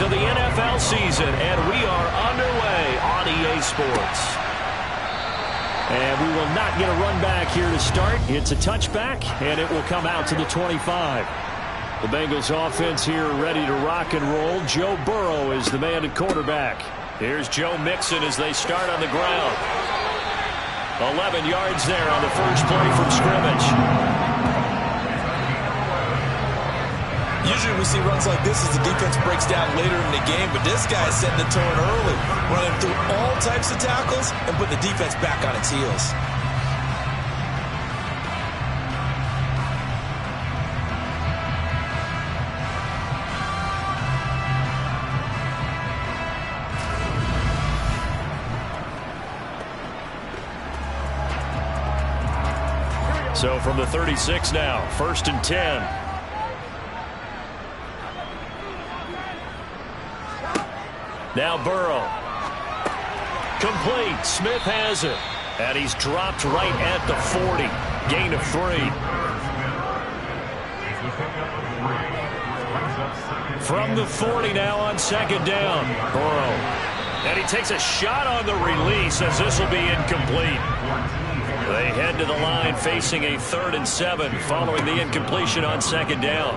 of the NFL season, and we are underway on EA Sports. And we will not get a run back here to start. It's a touchback, and it will come out to the 25. The Bengals offense here ready to rock and roll. Joe Burrow is the man at quarterback. Here's Joe Mixon as they start on the ground. 11 yards there on the first play from scrimmage. Usually we see runs like this as the defense breaks down later in the game, but this guy is setting the tone early, running through all types of tackles and putting the defense back on its heels. So from the 36 now, 1st and 10. Now Burrow. Complete. Smith has it. And he's dropped right at the 40. Gain of 3. From the 40 now on 2nd down. Burrow. And he takes a shot on the release as this will be incomplete. They head to the line facing a 3rd and 7 following the incompletion on 2nd down.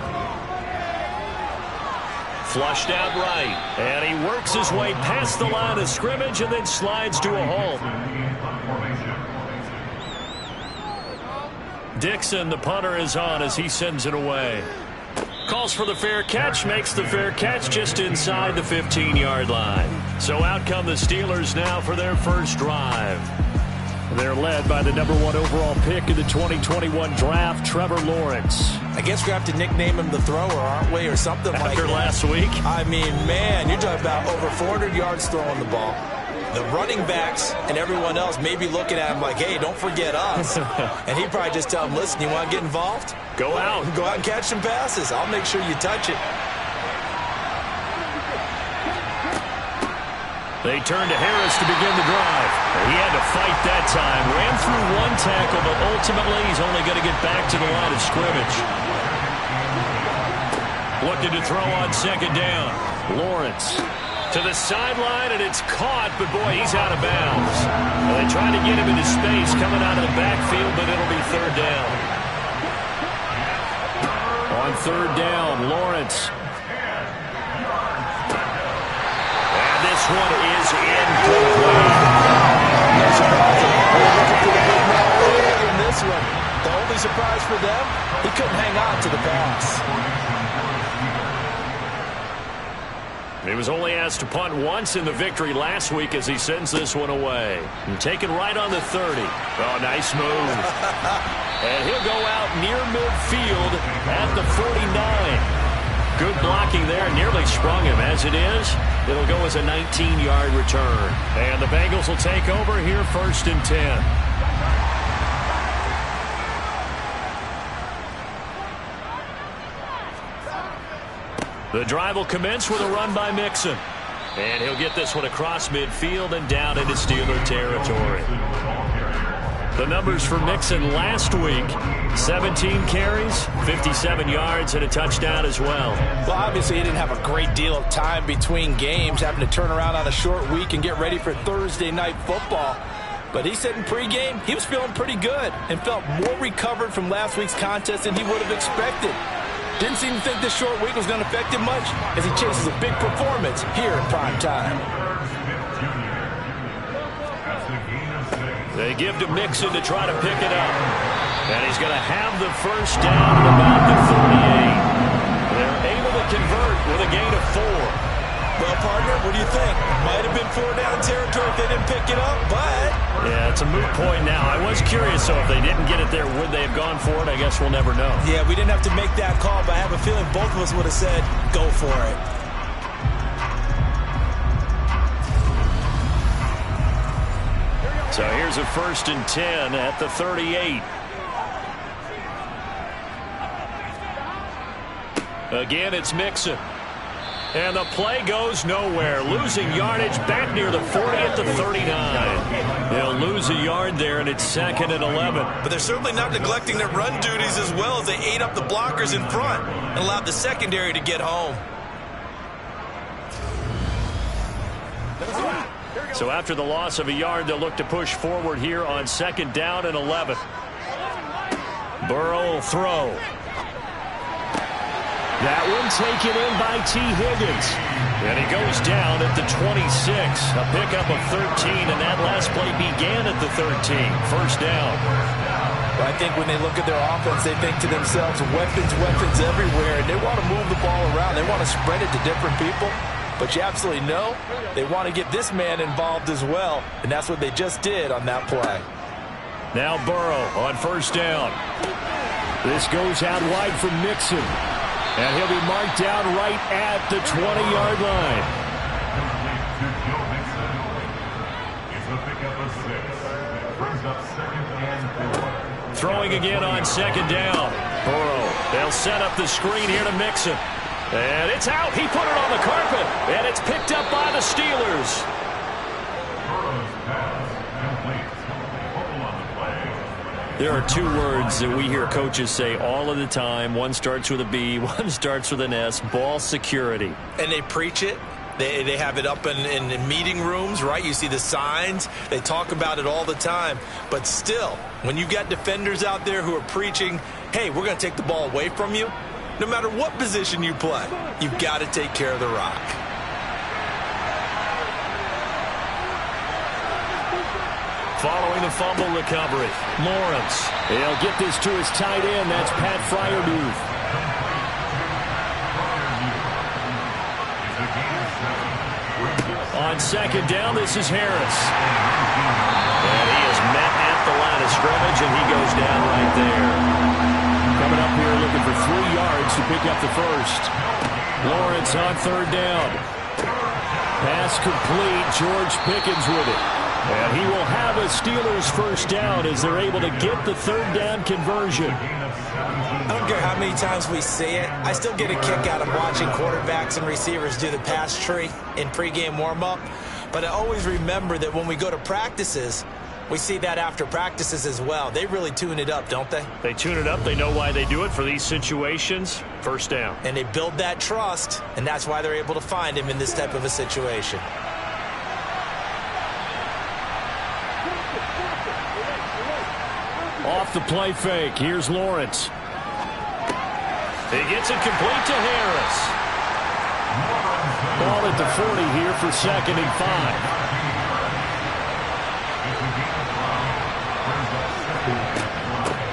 Flushed out right, and he works his way past the line of scrimmage and then slides to a halt. Dixon, the punter, is on as he sends it away. Calls for the fair catch, makes the fair catch just inside the 15-yard line. So out come the Steelers now for their first drive. They're led by the #1 overall pick in the 2021 draft, Trevor Lawrence. I guess we have to nickname him the thrower, aren't we, or something like that. After last week? I mean, man, you're talking about over 400 yards throwing the ball. The running backs and everyone else may be looking at him like, hey, don't forget us. And he'd probably just tell him, listen, you want to get involved? Go out. Go out and catch some passes. I'll make sure you touch it. They turn to Harris to begin the drive. He had to fight that time. Ran through one tackle, but ultimately he's only going to get back to the line of scrimmage. Looking to throw on 2nd down. Lawrence to the sideline, and it's caught, but boy, he's out of bounds. Well, they try to get him into space coming out of the backfield, but it'll be 3rd down. On 3rd down, Lawrence. This one is incomplete. No surprise. We're looking for the big man early in this one. The only surprise for them, he couldn't hang on to the pass. He was only asked to punt once in the victory last week as he sends this one away. And taken right on the 30. Oh, nice move. And he'll go out near midfield at the 49. Good blocking there, nearly sprung him. As it is, it'll go as a 19-yard return. And the Bengals will take over here 1st and 10. The drive will commence with a run by Mixon. And he'll get this one across midfield and down into Steeler territory. The numbers for Mixon last week, 17 carries, 57 yards, and a touchdown as well. Well, obviously he didn't have a great deal of time between games, having to turn around on a short week and get ready for Thursday night football. But he said in pregame he was feeling pretty good and felt more recovered from last week's contest than he would have expected. Didn't seem to think this short week was going to affect him much as he chases a big performance here in prime time. They give to Mixon to try to pick it up. And he's going to have the first down at about the 38. They're able to convert with a gain of 4. Well, partner, what do you think? Might have been 4-down territory if they didn't pick it up, but... Yeah, it's a moot point now. I was curious, so if they didn't get it there, would they have gone for it? I guess we'll never know. Yeah, we didn't have to make that call, but I have a feeling both of us would have said, go for it. So here's a 1st and 10 at the 38. Again, it's Mixon. And the play goes nowhere. Losing yardage back near the 40 at the 39. They'll lose a yard there, and it's 2nd and 11. But they're certainly not neglecting their run duties as well as they ate up the blockers in front and allowed the secondary to get home. So after the loss of a yard, they'll look to push forward here on 2nd down and 11. Burrow will throw. That one taken in by T. Higgins. And he goes down at the 26. A pickup of 13, and that last play began at the 13. First down. I think when they look at their offense, they think to themselves, weapons, weapons everywhere, and they want to move the ball around. They want to spread it to different people. But you absolutely know they want to get this man involved as well, and that's what they just did on that play. Now Burrow on first down. This goes out wide from Mixon. And he'll be marked down right at the 20-yard line. Throwing again on 2nd down. Burrow. They'll set up the screen here to Mixon. And it's out. He put it on the carpet. And it's picked up by the Steelers. There are two words that we hear coaches say all of the time. One starts with a B, one starts with an S. Ball security. And they preach it. They have it up in meeting rooms, right? You see the signs. They talk about it all the time. But still, when you got defenders out there who are preaching, hey, we're going to take the ball away from you, no matter what position you play, you've got to take care of the rock. Following the fumble recovery, Lawrence. He'll get this to his tight end. That's Pat Fryermuth. On 2nd down, this is Harris. And he is met at the line of scrimmage, and he goes down right there. Coming up here looking for 3 yards to pick up the first. Lawrence on 3rd down. Pass complete. George Pickens with it. And he will have a Steelers first down as they're able to get the 3rd down conversion. I don't care how many times we see it. I still get a kick out of watching quarterbacks and receivers do the pass tree in pregame warm-up. But I always remember that when we go to practices, we see that after practices as well. They really tune it up, don't they? They tune it up. They know why they do it for these situations. First down. And they build that trust, and that's why they're able to find him in this type of a situation. Off the play fake. Here's Lawrence. He gets it complete to Harris. Ball at the 40 here for 2nd and 5.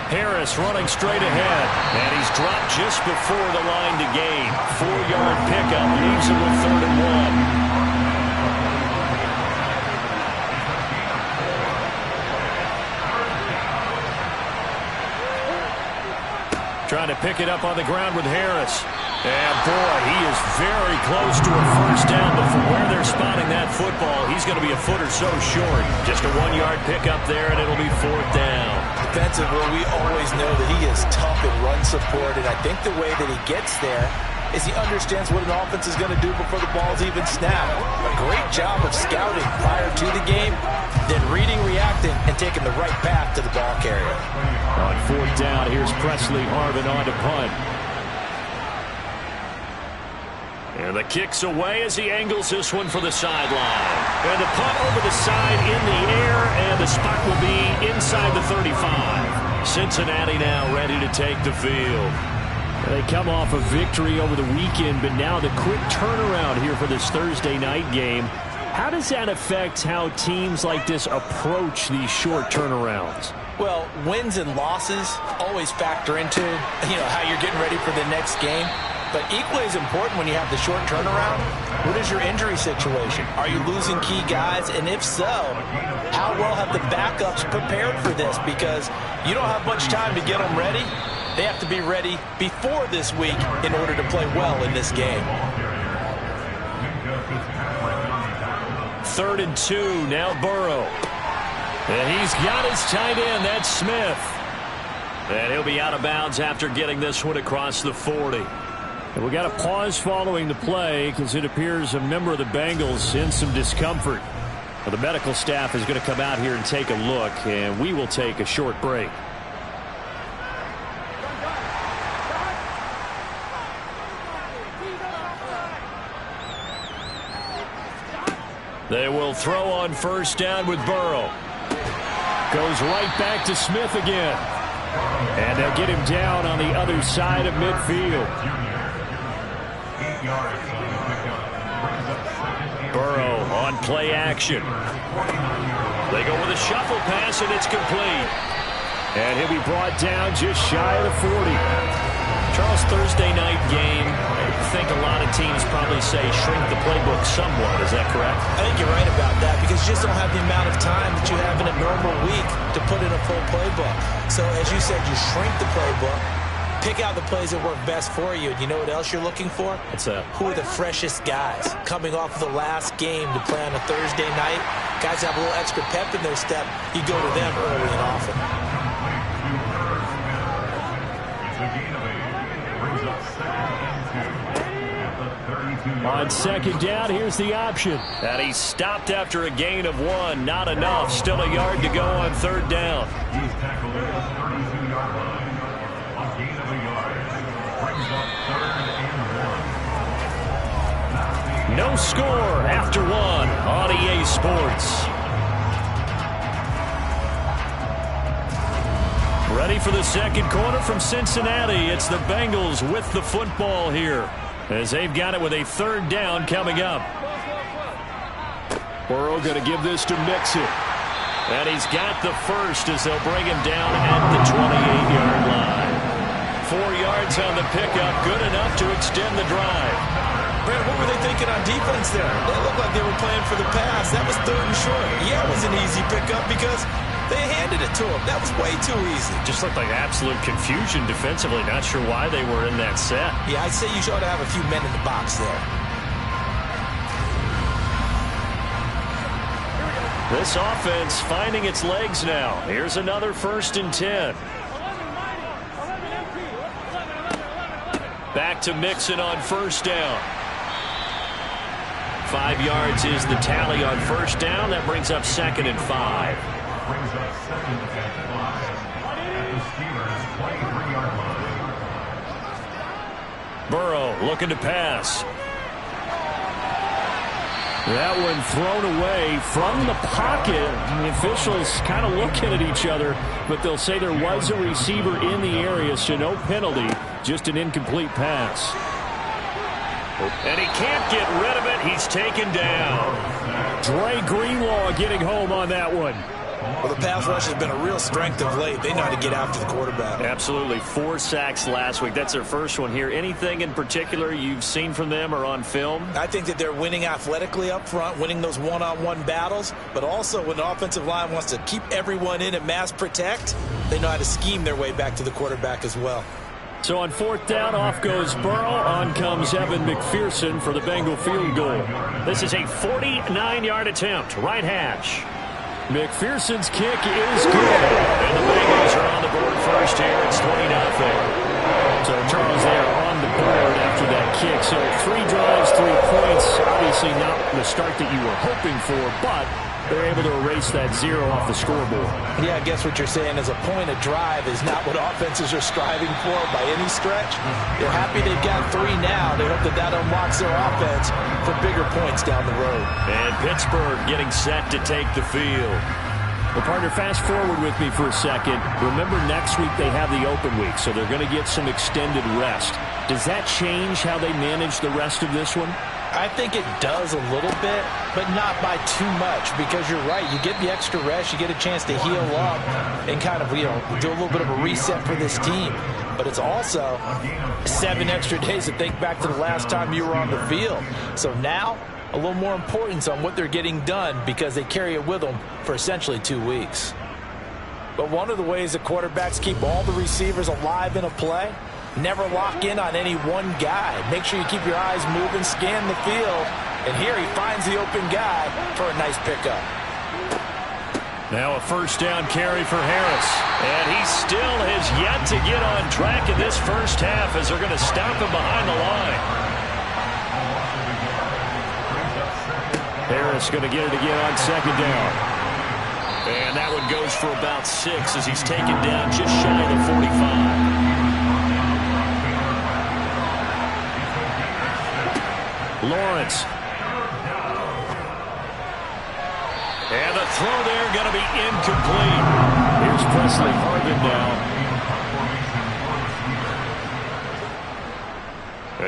Harris running straight ahead. And he's dropped just before the line to gain. 4-yard pickup leaves him with 3rd and 1. Trying to pick it up on the ground with Harris. And, boy, he is very close to a first down, but from where they're spotting that football, he's going to be a foot or so short. Just a 1-yard pickup there, and it'll be 4th down. Defensively, we always know that he is tough in run support, and I think the way that he gets there is he understands what an offense is going to do before the ball's even snapped. A great job of scouting prior to the game, then reading, reacting, and taking the right path to the ball carrier. On 4th down, here's Presley Harvin on to punt. And the kick's away as he angles this one for the sideline. And the punt over the side in the air, and the spot will be inside the 35. Cincinnati now ready to take the field. They come off a victory over the weekend, but now the quick turnaround here for this Thursday night game. How does that affect how teams like this approach these short turnarounds? Well, wins and losses always factor into, how you're getting ready for the next game. But equally as important when you have the short turnaround, what is your injury situation? Are you losing key guys? And if so, how well have the backups prepared for this? Because you don't have much time to get them ready. They have to be ready before this week in order to play well in this game. 3rd and 2, now Burrow. And he's got his tight end, that's Smith. And he'll be out of bounds after getting this one across the 40. And we got a pause following the play because it appears a member of the Bengals in some discomfort. Well, the medical staff is going to come out here and take a look, and we will take a short break. They will throw on first down with Burrow. Goes right back to Smith again. And they'll get him down on the other side of midfield. Burrow on play action. They go with a shuffle pass, and it's complete. And he'll be brought down just shy of the 40. Charles, Thursday night game, I think a lot of teams probably say shrink the playbook somewhat. Is that correct? I think you're right about that because you just don't have the amount of time that you have in a normal week to put in a full playbook. So, as you said, you shrink the playbook, pick out the plays that work best for you. And you know what else you're looking for? Who are the freshest guys coming off of the last game to play on a Thursday night? Guys have a little extra pep in their step. You go to them early and often. On second down, here's the option. And he's stopped after a gain of 1. Not enough. Still a yard to go on third down. He's tackled at the 32-yard line. A gain of a yard. Brings up third and 1. No score after 1 on EA Sports. Ready for the second quarter from Cincinnati. It's the Bengals with the football here, as they've got it with a third down coming up. Burrow going to give this to Mixon. And he's got the first as they'll bring him down at the 28-yard line. 4 yards on the pickup, good enough to extend the drive. Brad, what were they thinking on defense there? They looked like they were playing for the pass. That was third and short. Yeah, it was an easy pickup because they handed it to him. That was way too easy. Just looked like absolute confusion defensively. Not sure why they were in that set. Yeah, I'd say you ought to have a few men in the box there. This offense finding its legs now. Here's another 1st and 10. Back to Mixon on first down. 5 yards is the tally on first down. That brings up 2nd and 5. Brings up 2nd and 5 at the Steelers' 23-yard line. Burrow looking to pass. That one thrown away from the pocket. The officials kind of looking at each other, but they'll say there was a receiver in the area, so no penalty, just an incomplete pass. And he can't get rid of it. He's taken down. Dre Greenlaw getting home on that one. Well, the pass rush has been a real strength of late. They know how to get after the quarterback. Absolutely. 4 sacks last week. That's their first one here. Anything in particular you've seen from them or on film? I think that they're winning athletically up front, winning those one-on-one battles, but also when the offensive line wants to keep everyone in and mass protect, they know how to scheme their way back to the quarterback as well. So on 4th down, off goes Burrow. On comes Evan McPherson for the Bengal field goal. This is a 49-yard attempt. Right hash. McPherson's kick is good. And the Bengals are on the board first here. It's 20-0. So Charles there on the board after that kick. So 3 drives, 3 points. Obviously not the start that you were hoping for, but they're able to erase that 0 off the scoreboard. Yeah, I guess what you're saying is a point of drive is not what offenses are striving for by any stretch. They're happy they've got 3 now. They hope that that unlocks their offense for bigger points down the road. And Pittsburgh getting set to take the field. Well, partner, fast forward with me for a second. Remember, next week they have the open week, so they're going to get some extended rest. Does that change how they manage the rest of this one? I think it does a little bit, but not by too much, because you're right. You get the extra rest. You get a chance to heal up and kind of, do a little bit of a reset for this team. But it's also 7 extra days to think back to the last time you were on the field. So now, a little more importance on what they're getting done because they carry it with them for essentially 2 weeks. But one of the ways that quarterbacks keep all the receivers alive in a play, never lock in on any one guy. Make sure you keep your eyes moving, scan the field, and here he finds the open guy for a nice pickup. Now a 1st down carry for Harris. And he still has yet to get on track in this first half as they're going to stop him behind the line. Harris going to get it again on 2nd down. And that one goes for about 6 as he's taken down just shy of the 45. throw there going to be incomplete. Here's Presley Harvin now.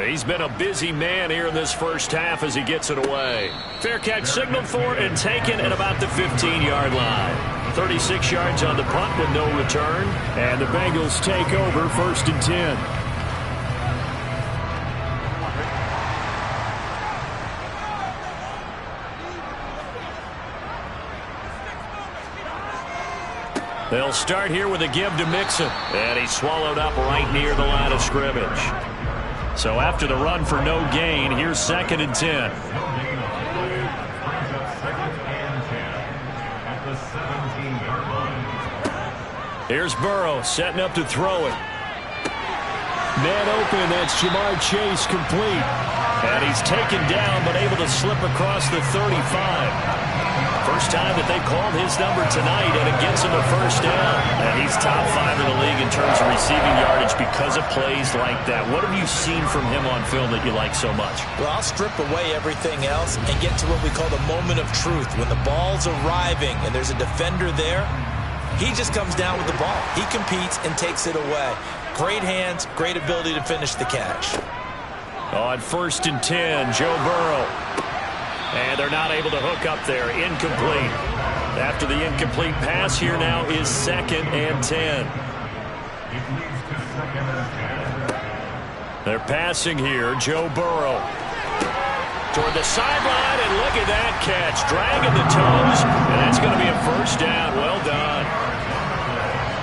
He's been a busy man here in this first half as he gets it away. Fair catch signaled for and taken at about the 15-yard line. 36 yards on the punt with no return. And the Bengals take over 1st and 10. They'll start here with a give to Mixon. And he's swallowed up right near the line of scrimmage. So after the run for no gain, here's 2nd and 10. No gain on the play. Brings up 2nd and 10 at the 17-yard line. Here's Burrow setting up to throw it. Man open, that's Jamar Chase complete. And he's taken down but able to slip across the 35. First time that they called his number tonight, and it gets him a first down. And he's top 5 in the league in terms of receiving yardage because of plays like that. What have you seen from him on film that you like so much? Well, I'll strip away everything else and get to what we call the moment of truth. When the ball's arriving and there's a defender there, he just comes down with the ball. He competes and takes it away. Great hands, great ability to finish the catch. On 1st and 10, Joe Burrow. And they're not able to hook up there. Incomplete. After the incomplete pass, here now is 2nd and 10. It leads to 2nd and 10. They're passing here. Joe Burrow toward the sideline, and look at that catch. Dragging the toes, and that's going to be a first down. Well done.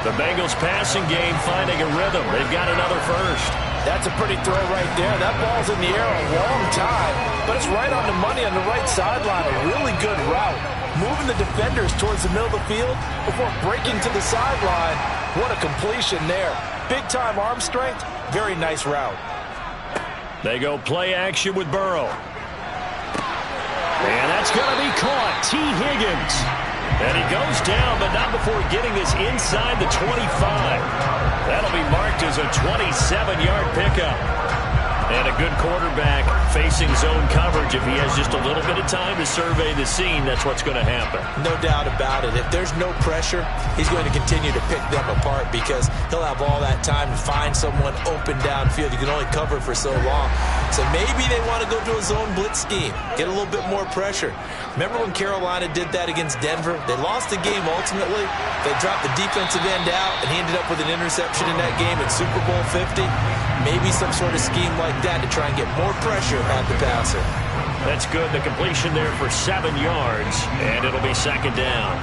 The Bengals passing game finding a rhythm. They've got another first. That's a pretty throw right there. That ball's in the air a long time, but it's right on the money on the right sideline. A really good route. Moving the defenders towards the middle of the field before breaking to the sideline. What a completion there. Big-time arm strength. Very nice route. They go play action with Burrow. And that's going to be caught. T. Higgins. And he goes down, but not before getting this inside the 25. That'll be marked as a 27-yard pickup. And a good quarterback facing zone coverage. If he has just a little bit of time to survey the scene, that's what's going to happen. No doubt about it. If there's no pressure, he's going to continue to pick them apart because he'll have all that time to find someone open downfield. You can only cover for so long. So maybe they want to go to a zone blitz scheme, get a little bit more pressure. Remember when Carolina did that against Denver? They lost the game ultimately. They dropped the defensive end out, and he ended up with an interception in that game in Super Bowl 50. Maybe some sort of scheme like that to try and get more pressure at the passer. That's good. The completion there for 7 yards, and it'll be 2nd down.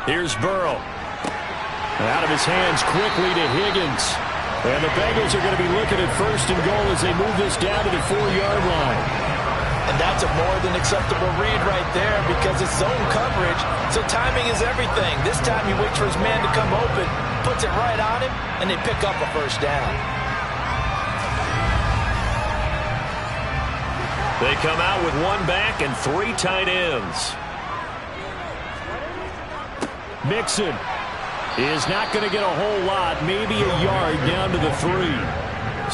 Here's Burrow. Out of his hands quickly to Higgins. And the Bengals are going to be looking at 1st and goal as they move this down to the 4-yard line. And that's a more than acceptable read right there because it's zone coverage, so timing is everything. This time he waits for his man to come open, puts it right on him, and they pick up a first down. They come out with 1 back and 3 tight ends. Mixon is not going to get a whole lot, maybe a yard down to the 3.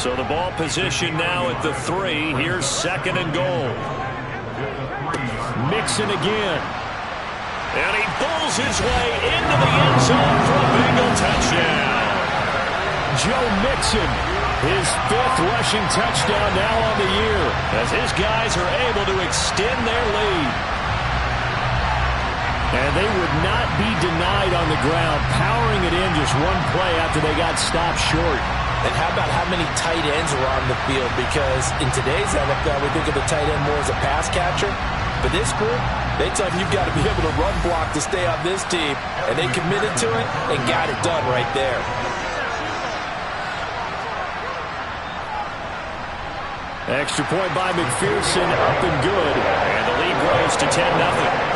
So the ball position now at the 3. Here's 2nd and goal. Mixon again. And he pulls his way into the end zone for a Bengal touchdown. Joe Mixon, his 5th rushing touchdown now on the year, as his guys are able to extend their lead. And they would not be denied on the ground, powering it in just 1 play after they got stopped short. And how about how many tight ends were on the field? Because in today's NFL, we think of the tight end more as a pass catcher. But this group, they tell you you've got to be able to run block to stay on this team. And they committed to it and got it done right there. Extra point by McPherson, up and good. And the lead grows to 10-0.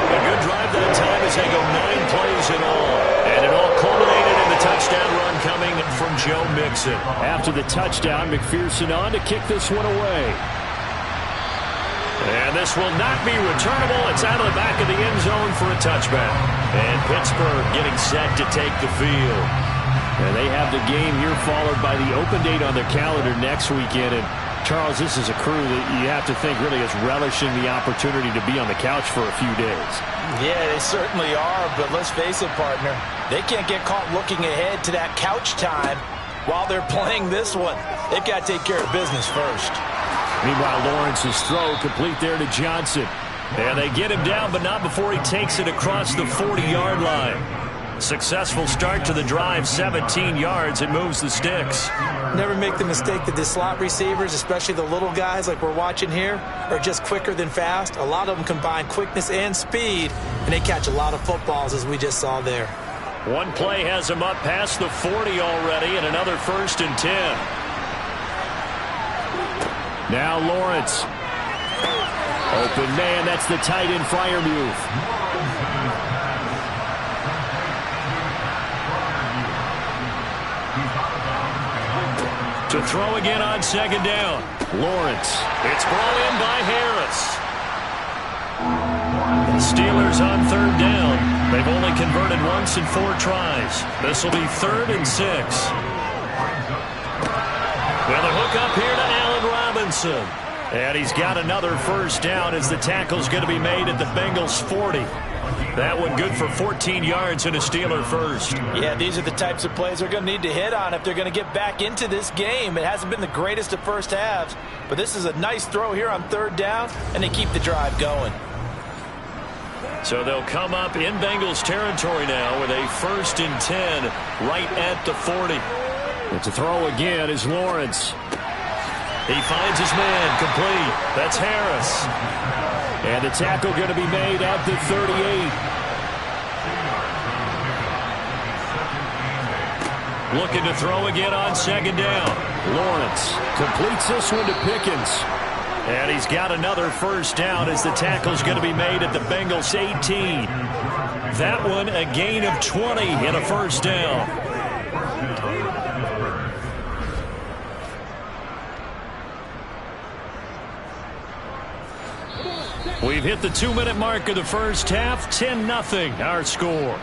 A good drive that time as they go 9 plays in all. And it all culminated in the touchdown run coming from Joe Mixon. After the touchdown, McPherson on to kick this one away. And this will not be returnable. It's out of the back of the end zone for a touchback. And Pittsburgh getting set to take the field. And they have the game here followed by the open date on their calendar next weekend. And Charles, this is a crew that you have to think really is relishing the opportunity to be on the couch for a few days. Yeah, they certainly are, but let's face it, partner. They can't get caught looking ahead to that couch time while they're playing this one. They've got to take care of business first. Meanwhile, Lawrence's throw complete there to Johnson. And they get him down, but not before he takes it across the 40-yard line. Successful start to the drive, 17 yards, and moves the sticks. Never make the mistake that the slot receivers, especially the little guys like we're watching here, are just quicker than fast. A lot of them combine quickness and speed, and they catch a lot of footballs, as we just saw there. One play has him up past the 40 already, and another 1st and 10. Now Lawrence. Open man, that's the tight end Freiermuth. To throw again on 2nd down. Lawrence. It's brought in by Harris. The Steelers on 3rd down. They've only converted once in 4 tries. This will be 3rd and 6. Well, the hook up here to Allen Robinson. And he's got another 1st down as the tackle's going to be made at the Bengals 40. That one good for 14 yards and a Steeler 1st. Yeah, these are the types of plays they're going to need to hit on if they're going to get back into this game. It hasn't been the greatest of first halves, but this is a nice throw here on 3rd down, and they keep the drive going. So they'll come up in Bengals territory now with a 1st and 10 right at the 40. And to throw again is Lawrence. He finds his man complete. That's Harris. And the tackle going to be made at the 38. Looking to throw again on 2nd down. Lawrence completes this one to Pickens. And he's got another 1st down as the tackle's going to be made at the Bengals 18. That one a gain of 20 and a 1st down. We've hit the 2-minute mark of the first half. 10-0 our score.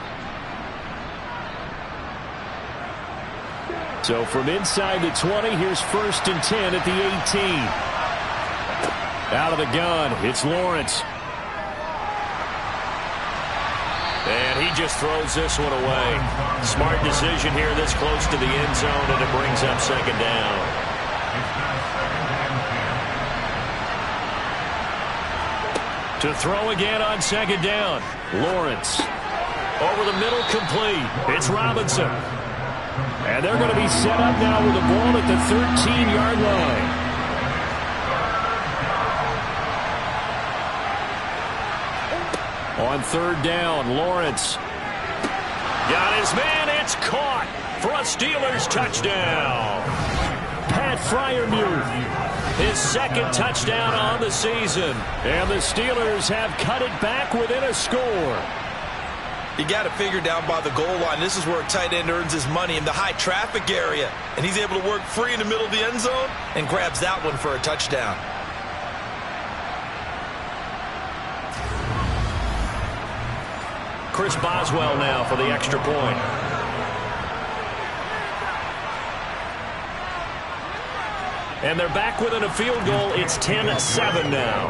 So from inside the 20, here's 1st and 10 at the 18. Out of the gun, it's Lawrence. And he just throws this one away. Smart decision here this close to the end zone, and it brings up 2nd down. To throw again on 2nd down. Lawrence. Over the middle, complete. It's Robinson. And they're going to be set up now with the ball at the 13-yard line. On 3rd down, Lawrence. Got his man. It's caught for a Steelers touchdown. Pat Freiermuth. His 2nd touchdown on the season. And the Steelers have cut it back within a score. You got to figure down by the goal line. This is where a tight end earns his money in the high traffic area. And he's able to work free in the middle of the end zone and grabs that one for a touchdown. Chris Boswell now for the extra point. And they're back within a field goal. It's 10-7 now.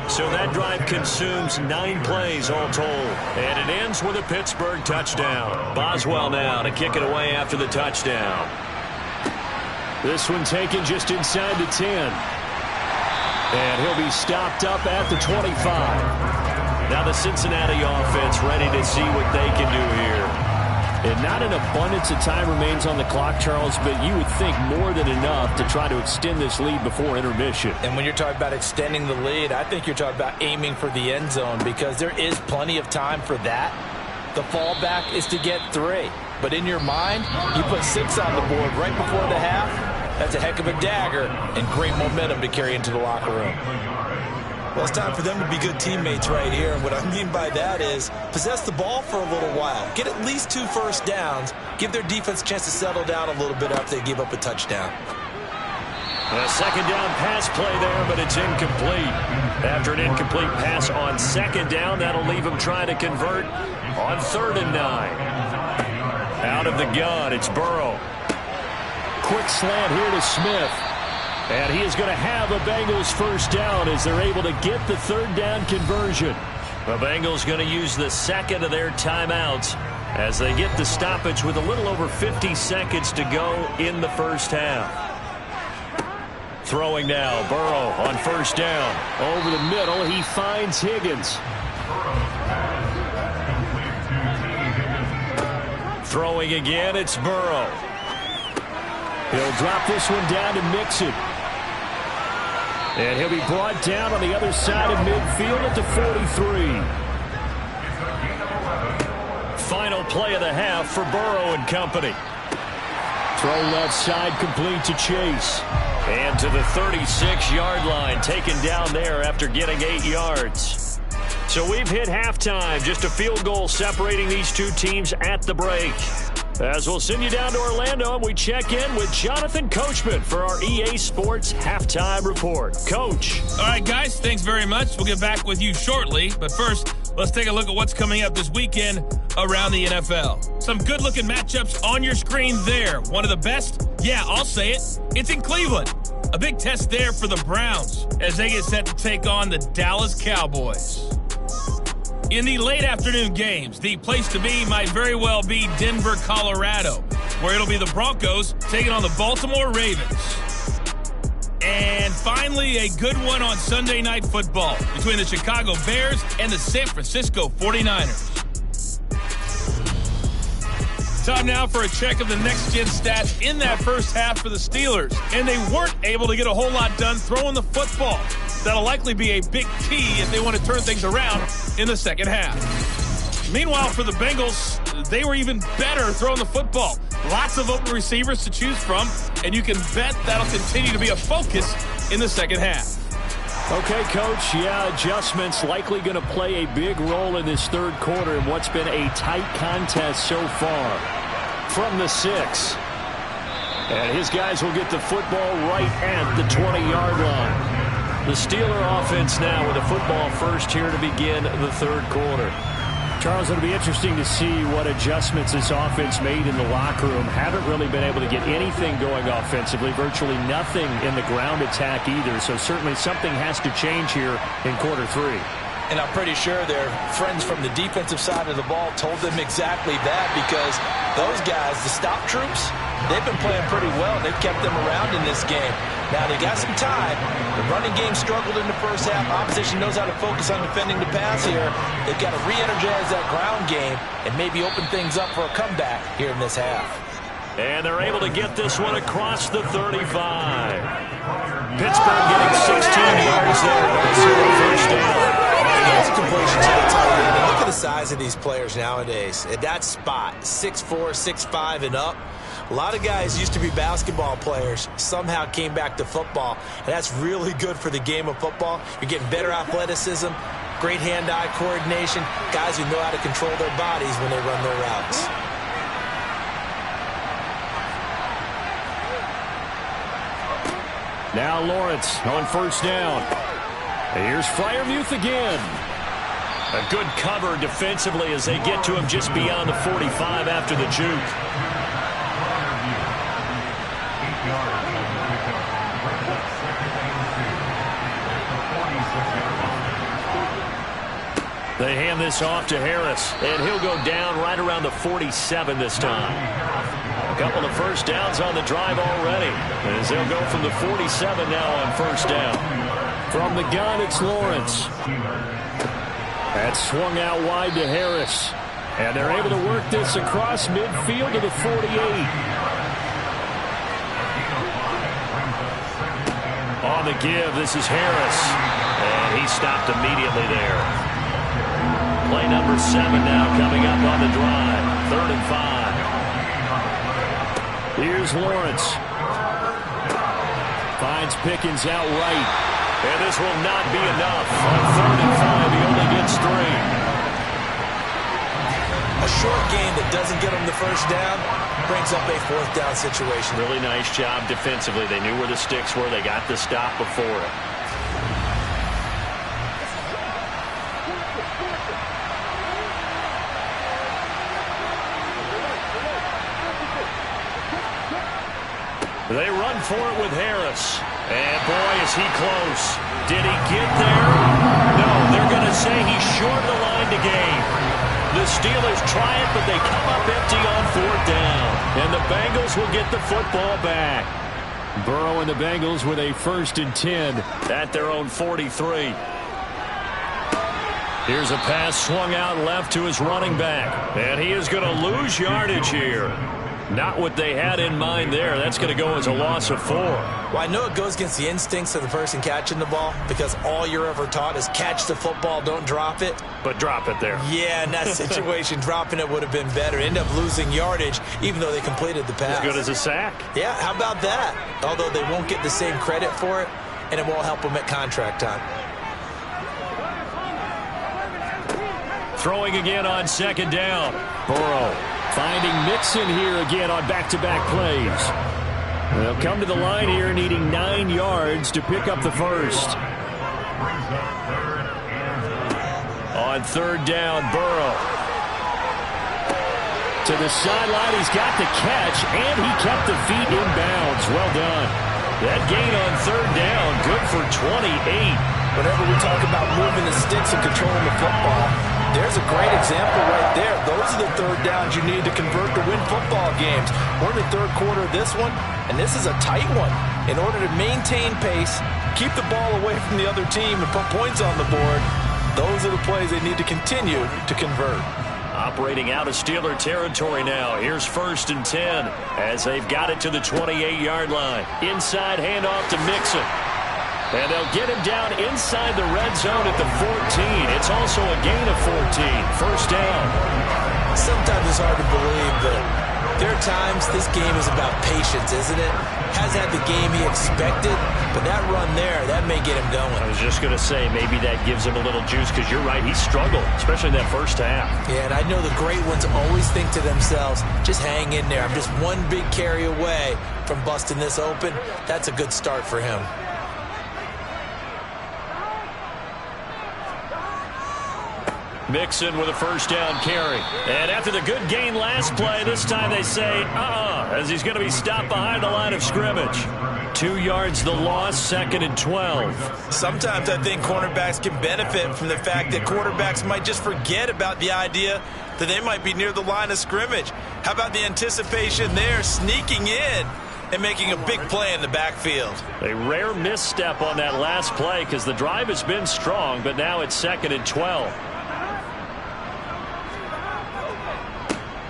So that drive consumes 9 plays all told. And it ends with a Pittsburgh touchdown. Boswell now to kick it away after the touchdown. This one taken just inside the 10. And he'll be stopped up at the 25. Now the Cincinnati offense ready to see what they can do here. And not an abundance of time remains on the clock, Charles, but you would think more than enough to try to extend this lead before intermission. And when you're talking about extending the lead, I think you're talking about aiming for the end zone because there is plenty of time for that. The fallback is to get 3. But in your mind, you put 6 on the board right before the half. That's a heck of a dagger and great momentum to carry into the locker room. Well, it's time for them to be good teammates right here. And what I mean by that is possess the ball for a little while. Get at least 2 first downs. Give their defense a chance to settle down a little bit after they give up a touchdown. A second down pass play there, but it's incomplete. After an incomplete pass on second down, that'll leave him trying to convert on 3rd and 9. Out of the gun, it's Burrow. Quick slant here to Smith. And he is going to have a Bengals first down as they're able to get the 3rd down conversion. The Bengals going to use the second of their timeouts as they get the stoppage with a little over 50 seconds to go in the first half. Throwing now, Burrow on first down. Over the middle, he finds Higgins. Throwing again, it's Burrow. He'll drop this one down to Mixon. And he'll be brought down on the other side of midfield at the 43. Final play of the half for Burrow and company. Throw left side complete to Chase. And to the 36-yard line, taken down there after getting 8 yards. So we've hit halftime, just a field goal separating these two teams at the break. As we'll send you down to Orlando, and we check in with Jonathan Coachman for our EA Sports Halftime Report. Coach. All right, guys, thanks very much. We'll get back with you shortly. But first, let's take a look at what's coming up this weekend around the NFL. Some good-looking matchups on your screen there. One of the best? Yeah, I'll say it. It's in Cleveland. A big test there for the Browns as they get set to take on the Dallas Cowboys. In the late afternoon games, the place to be might very well be Denver, Colorado, where it'll be the Broncos taking on the Baltimore Ravens. And finally, a good one on Sunday Night Football between the Chicago Bears and the San Francisco 49ers. Time now for a check of the next-gen stats in that first half for the Steelers. And they weren't able to get a whole lot done throwing the football. That'll likely be a big key if they want to turn things around in the second half. Meanwhile, for the Bengals, they were even better throwing the football. Lots of open receivers to choose from, and you can bet that'll continue to be a focus in the second half. Okay, Coach, yeah, adjustments likely going to play a big role in this third quarter in what's been a tight contest so far. From the 6. And his guys will get the football right at the 20-yard line. The Steeler offense now with the football first here to begin the third quarter. Charles, it'll be interesting to see what adjustments this offense made in the locker room. Haven't really been able to get anything going offensively, virtually nothing in the ground attack either. So certainly something has to change here in quarter 3. And I'm pretty sure their friends from the defensive side of the ball told them exactly that, because those guys, the stop troops, they've been playing pretty well. They've kept them around in this game. Now, they got some time. The running game struggled in the first half. Opposition knows how to focus on defending the pass here. They've got to re-energize that ground game and maybe open things up for a comeback here in this half. And they're able to get this one across the 35. Pittsburgh getting 16 yards there. Also a first down. Those completions, I'll tell you, I mean, look at the size of these players nowadays. At that spot, 6'4", 6'5", and up. A lot of guys used to be basketball players, somehow came back to football, and that's really good for the game of football. You're getting better athleticism, great hand-eye coordination, guys who know how to control their bodies when they run their routes. Now Lawrence on first down. Here's Freiermuth again. A good cover defensively as they get to him just beyond the 45 after the juke. They hand this off to Harris, and he'll go down right around the 47 this time. A couple of first downs on the drive already, as they'll go from the 47 now on first down. From the gun, it's Lawrence. That's swung out wide to Harris, and they're able to work this across midfield to the 48. On the give, this is Harris, and he stopped immediately there. Play number 7 now coming up on the drive. 3rd and 5. Here's Lawrence. Finds Pickens out right. And this will not be enough. On 3rd and 5, he only gets 3. A short gain that doesn't get them the first down brings up a fourth down situation. Really nice job defensively. They knew where the sticks were. They got the stop before it. They run for it with Harris. And boy, is he close. Did he get there? No, they're going to say he's short of the line to gain. The Steelers try it, but they come up empty on fourth down. And the Bengals will get the football back. Burrow and the Bengals with a 1st and 10 at their own 43. Here's a pass swung out left to his running back. And he is going to lose yardage here. Not what they had in mind there. That's going to go as a loss of 4. Well, I know it goes against the instincts of the person catching the ball because all you're ever taught is catch the football, don't drop it. But drop it there. Yeah, in that situation, dropping it would have been better. End up losing yardage, even though they completed the pass. As good as a sack. Yeah, how about that? Although they won't get the same credit for it, and it won't help them at contract time. Throwing again on 2nd down. Burrow finding Mixon here again on back-to-back plays. They'll come to the line here needing 9 yards to pick up the first. On 3rd down, Burrow. To the sideline, he's got the catch, and he kept the feet in bounds. Well done. That gain on 3rd down, good for 28. Whenever we talk about moving the sticks and controlling the football, there's a great example right there. Those are the 3rd downs you need to convert to win football games. We're in the 3rd quarter of this one, and this is a tight one. In order to maintain pace, keep the ball away from the other team, and put points on the board, those are the plays they need to continue to convert. Operating out of Steeler territory now. Here's 1st and 10 as they've got it to the 28-yard line. Inside handoff to Mixon. And they'll get him down inside the red zone at the 14. It's also a gain of 14. 1st down. Sometimes it's hard to believe, but there are times this game is about patience, isn't it? Has had the game he expected, but that run there, that may get him going. I was just going to say, maybe that gives him a little juice because you're right, he struggled, especially in that first half. Yeah, and I know the great ones always think to themselves, just hang in there. I'm just one big carry away from busting this open. That's a good start for him. Mixon with a 1st down carry. And after the good gain last play, this time they say, as he's going to be stopped behind the line of scrimmage. 2 yards the loss, 2nd and 12. Sometimes I think cornerbacks can benefit from the fact that quarterbacks might just forget about the idea that they might be near the line of scrimmage. How about the anticipation there, sneaking in and making a big play in the backfield? A rare misstep on that last play because the drive has been strong, but now it's 2nd and 12.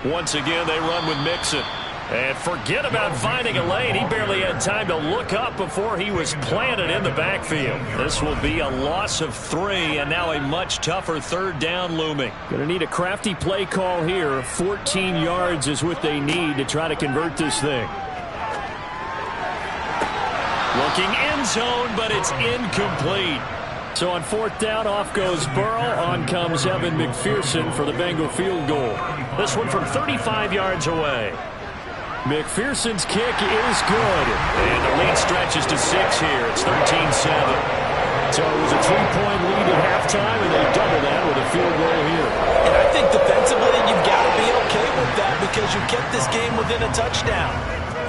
Once again, they run with Mixon. And forget about finding a lane. He barely had time to look up before he was planted in the backfield. This will be a loss of 3, and now a much tougher 3rd down looming. Going to need a crafty play call here. 14 yards is what they need to try to convert this thing. Looking end zone, but it's incomplete. So on 4th down, off goes Burrow. On comes Evan McPherson for the Bengal field goal. This one from 35 yards away. McPherson's kick is good. And the lead stretches to 6 here. It's 13-7. So it was a 3-point lead at halftime, and they double that with a field goal here. And I think defensively, you've got to be okay with that because you kept this game within a touchdown.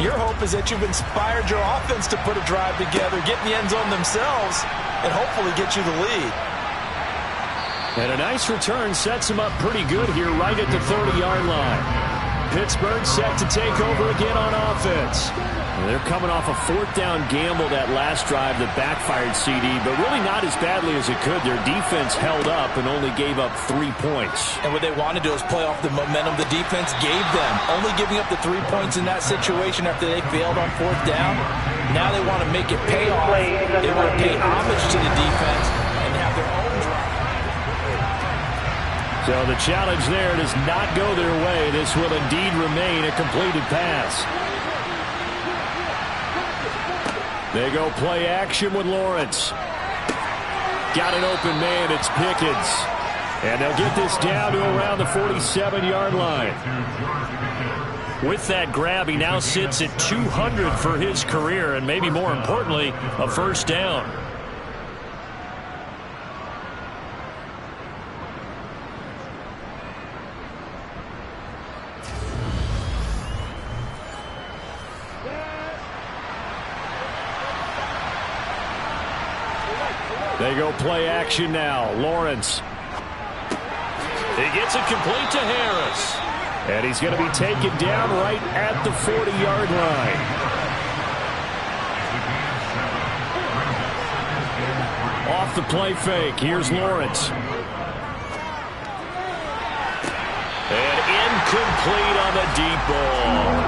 Your hope is that you've inspired your offense to put a drive together, get in the end zone themselves, and hopefully get you the lead. And a nice return sets him up pretty good here right at the 30-yard line. Pittsburgh set to take over again on offense. And they're coming off a 4th down gamble that last drive that backfired CD, but really not as badly as it could. Their defense held up and only gave up 3 points. And what they want to do is play off the momentum the defense gave them. Only giving up the 3 points in that situation after they failed on 4th down. Now they want to make it pay off. They want to pay homage to the defense and have their own drive. So the challenge there does not go their way. This will indeed remain a completed pass. They go play action with Lawrence. Got an open man. It's Pickens. And they'll get this down to around the 47-yard line. With that grab, he now sits at 200 for his career, and maybe more importantly, a first down. They go play action now. Lawrence. He gets it complete to Harris. And he's going to be taken down right at the 40-yard line. Off the play fake. Here's Lawrence. And incomplete on the deep ball.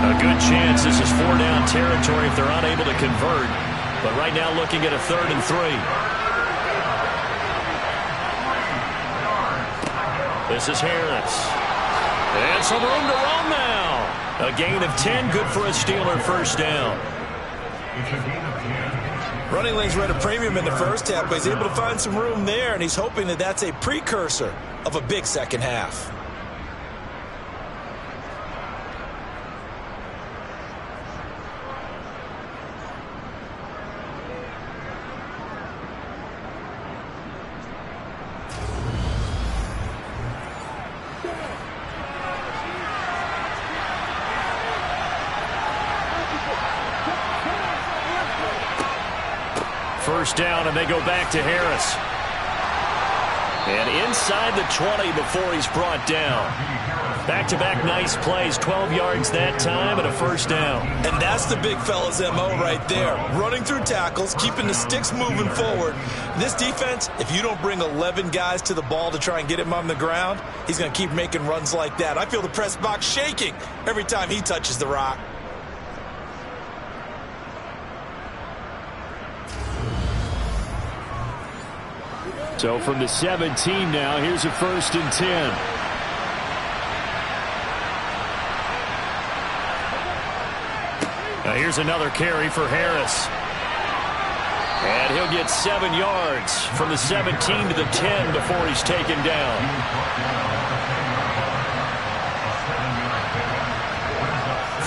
A good chance this is 4-down territory if they're unable to convert. But right now looking at a 3rd and 3. This is Harris. And some room to roam now. A gain of 10, good for a Steeler first down. Running lanes were at a premium in the first half, but he's able to find some room there, and he's hoping that that's a precursor of a big second half. First down, and they go back to Harris. And inside the 20 before he's brought down. Back-to-back nice plays, 12 yards that time, and a first down. And that's the big fella's MO right there. Running through tackles, keeping the sticks moving forward. This defense, if you don't bring 11 guys to the ball to try and get him on the ground, he's going to keep making runs like that. I feel the press box shaking every time he touches the rock. So from the 17 now, here's a 1st and 10. Now here's another carry for Harris. And he'll get 7 yards from the 17 to the 10 before he's taken down.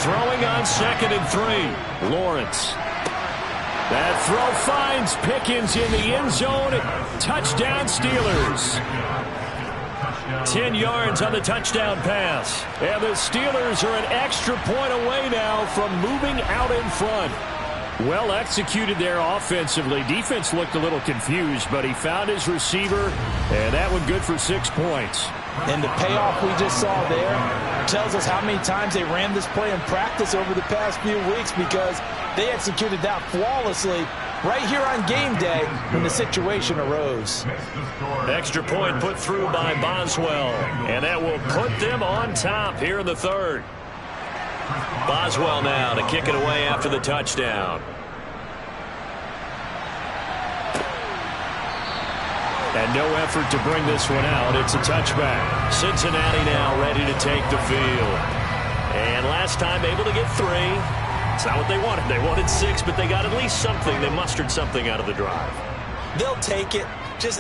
Throwing on 2nd and 3. Lawrence. That throw finds Pickens in the end zone. Touchdown Steelers. 10 yards on the touchdown pass. And the Steelers are an extra point away now from moving out in front. Well executed there offensively. Defense looked a little confused, but he found his receiver, and that one good for 6 points. And the payoff we just saw there tells us how many times they ran this play in practice over the past few weeks, because they executed that flawlessly right here on game day when the situation arose. Extra point put through by Boswell, and that will put them on top here in the 3rd. Boswell now to kick it away after the touchdown. And no effort to bring this one out. It's a touchback. Cincinnati now ready to take the field. And last time able to get 3. It's not what they wanted. They wanted 6, but they got at least something. They mustered something out of the drive. They'll take it.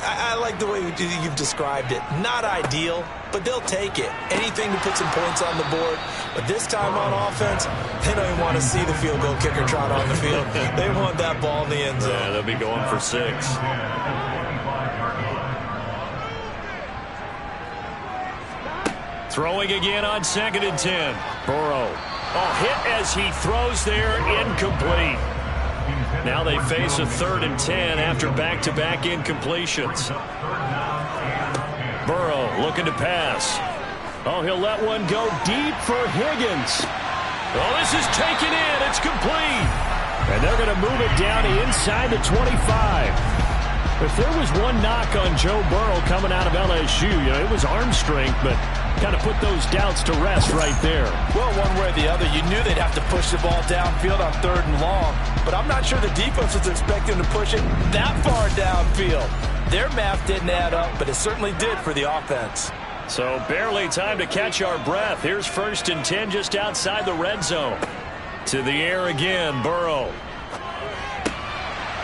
I like the way you've described it. Not ideal, but they'll take it. Anything to put some points on the board. But this time on offense, they don't even want to see the field goal kicker trot on the field. They want that ball in the end zone. Yeah, they'll be going for 6. Throwing again on 2nd and 10. Burrow. Hit as he throws there, incomplete. Now they face a 3rd and 10 after back-to-back incompletions. Burrow looking to pass. He'll let one go deep for Higgins. This is taken in. It's complete. And they're going to move it down to inside the 25. If there was one knock on Joe Burrow coming out of LSU, it was arm strength, but kind of put those doubts to rest right there. Well, one way or the other, you knew they'd have to push the ball downfield on 3rd and long, but I'm not sure the defense was expecting to push it that far downfield. Their math didn't add up, but it certainly did for the offense. So barely time to catch our breath. Here's 1st and 10 just outside the red zone. To the air again, Burrow.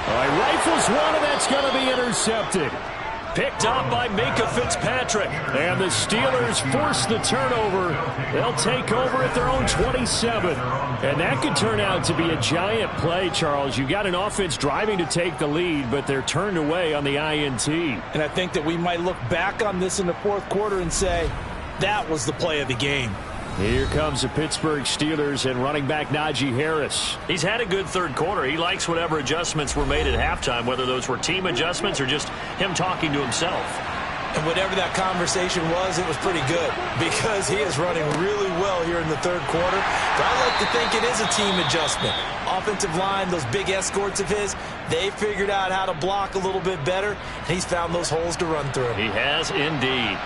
Rifles one, and that's going to be intercepted. Picked up by Minka Fitzpatrick. And the Steelers force the turnover. They'll take over at their own 27. And that could turn out to be a giant play, Charles. You got an offense driving to take the lead, but they're turned away on the INT. And I think that we might look back on this in the fourth quarter and say, that was the play of the game. Here comes the Pittsburgh Steelers and running back Najee Harris. He's had a good third quarter. He likes whatever adjustments were made at halftime, whether those were team adjustments or just him talking to himself. And whatever that conversation was, it was pretty good because he is running really well here in the third quarter. But I like to think it is a team adjustment. Offensive line, those big escorts of his, they figured out how to block a little bit better, and he's found those holes to run through. He has indeed.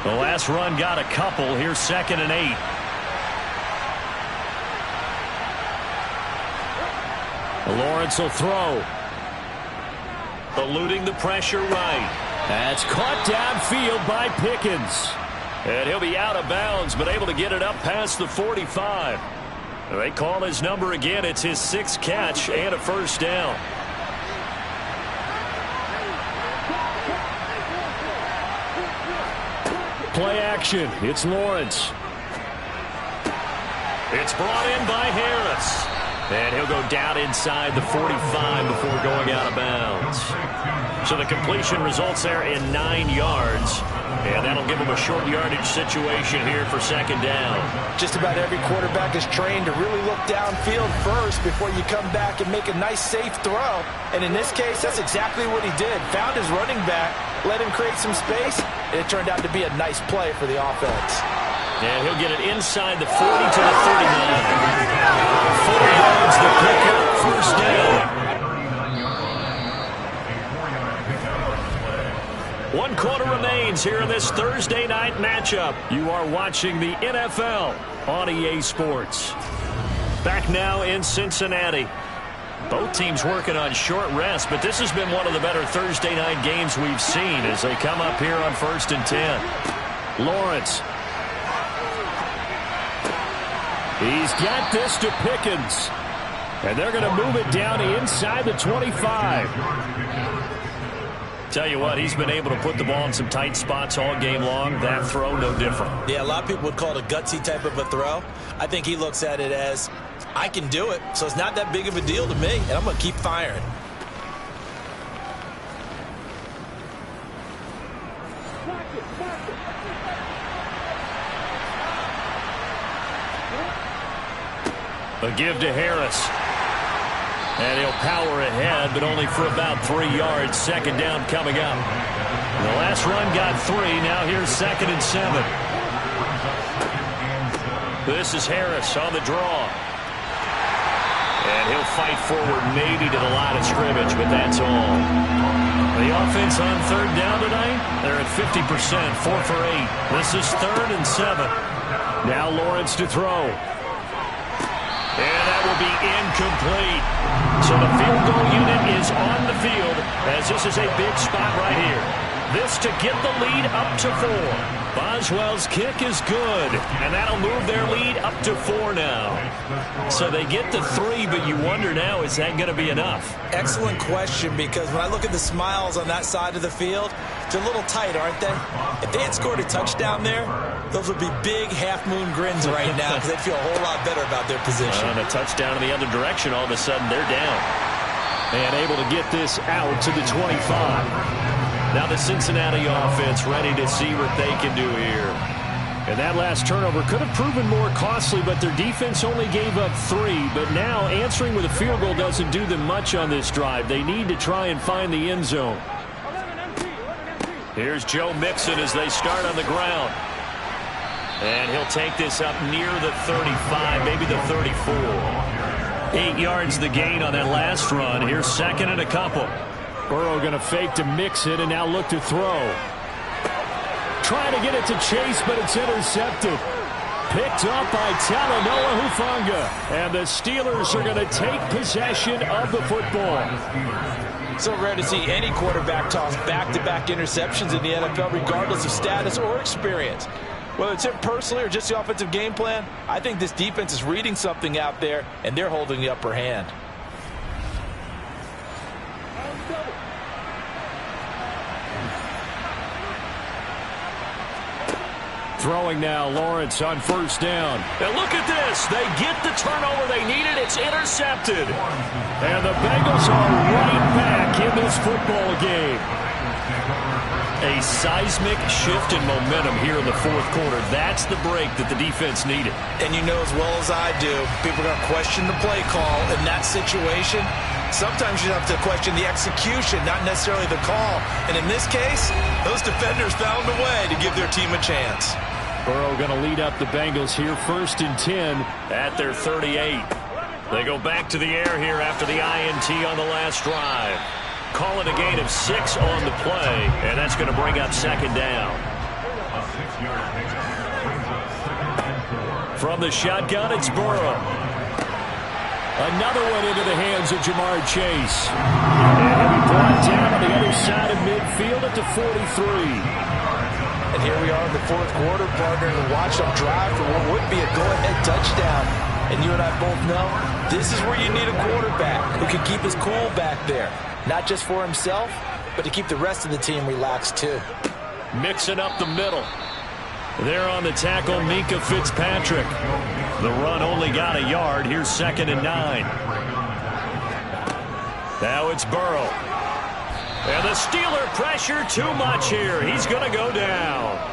The last run got a couple. Here's 2nd and 8. Lawrence will throw. Eluding the pressure right. That's caught downfield by Pickens. And he'll be out of bounds, but able to get it up past the 45. They call his number again. It's his 6th catch and a first down. Play action. It's Lawrence. It's brought in by Harris. And he'll go down inside the 45 before going out of bounds. So the completion results there in 9 yards. And that'll give him a short yardage situation here for 2nd down. Just about every quarterback is trained to really look downfield first before you come back and make a nice, safe throw. And in this case, that's exactly what he did. Found his running back, let him create some space, and it turned out to be a nice play for the offense. And he'll get it inside the 40 to the 39. 4 yards to pick up, first down. 1 quarter remains here in this Thursday night matchup. You are watching the NFL on EA Sports. Back now in Cincinnati. Both teams working on short rest, but this has been one of the better Thursday night games we've seen as they come up here on 1st and 10. Lawrence. He's got this to Pickens. And they're going to move it down inside the 25. Tell you what, he's been able to put the ball in some tight spots all game long. That throw, no different. Yeah, a lot of people would call it a gutsy type of a throw. I think he looks at it as, I can do it, so it's not that big of a deal to me, and I'm going to keep firing. A give to Harris. And he'll power ahead, but only for about 3 yards. 2nd down coming up. The last run got 3. Now here's 2nd and 7. This is Harris on the draw. And he'll fight forward maybe to the line of scrimmage, but that's all. The offense on 3rd down tonight, they're at 50%, 4 for 8. This is 3rd and 7. Now Lawrence to throw. And that will be incomplete. So the field goal unit is on the field as this is a big spot right here. This to get the lead up to 4. Boswell's kick is good, and that'll move their lead up to 4 now. So they get the 3, but you wonder now, is that going to be enough? Excellent question, because when I look at the smiles on that side of the field, they're a little tight, aren't they? If they had scored a touchdown there, those would be big half-moon grins right now because they'd feel a whole lot better about their position. And a touchdown in the other direction, all of a sudden they're down. And able to get this out to the 25. Now the Cincinnati offense ready to see what they can do here. And that last turnover could have proven more costly, but their defense only gave up 3. But now answering with a field goal doesn't do them much on this drive. They need to try and find the end zone. Here's Joe Mixon as they start on the ground. And he'll take this up near the 35, maybe the 34. 8 yards the gain on that last run. Here's 2nd and a couple. Burrow going to fake to Mixon and now look to throw. Trying to get it to Chase, but it's intercepted. Picked up by Talanoa Hufanga. And the Steelers are going to take possession of the football. So rare to see any quarterback toss back-to-back interceptions in the NFL, regardless of status or experience. Whether it's him personally or just the offensive game plan, I think this defense is reading something out there, and they're holding the upper hand. Throwing now, Lawrence on first down. And look at this. They get the turnover they needed. It's intercepted. And the Bengals are right back in this football game. A seismic shift in momentum here in the fourth quarter. That's the break that the defense needed. And you know as well as I do, people are going to question the play call in that situation. Sometimes you have to question the execution, not necessarily the call. And in this case, those defenders found a way to give their team a chance. Burrow going to lead up the Bengals here, 1st and 10. At their 38. They go back to the air here after the INT on the last drive. Call it a gain of 6 on the play, and that's going to bring up second down. A 6-yard pickup brings up 2nd and 4. From the shotgun, it's Burrow. Another one into the hands of Jamar Chase. And he'll be brought down on the other side of midfield at the 43. And here we are in the fourth quarter, partner, and watch them drive for what would be a go-ahead touchdown. And you and I both know this is where you need a quarterback who can keep his cool back there. Not just for himself, but to keep the rest of the team relaxed too. Mixing up the middle. There on the tackle, Minkah Fitzpatrick. The run only got a yard. Here's 2nd and 9. Now it's Burrow. And the Steeler pressure too much here. He's going to go down.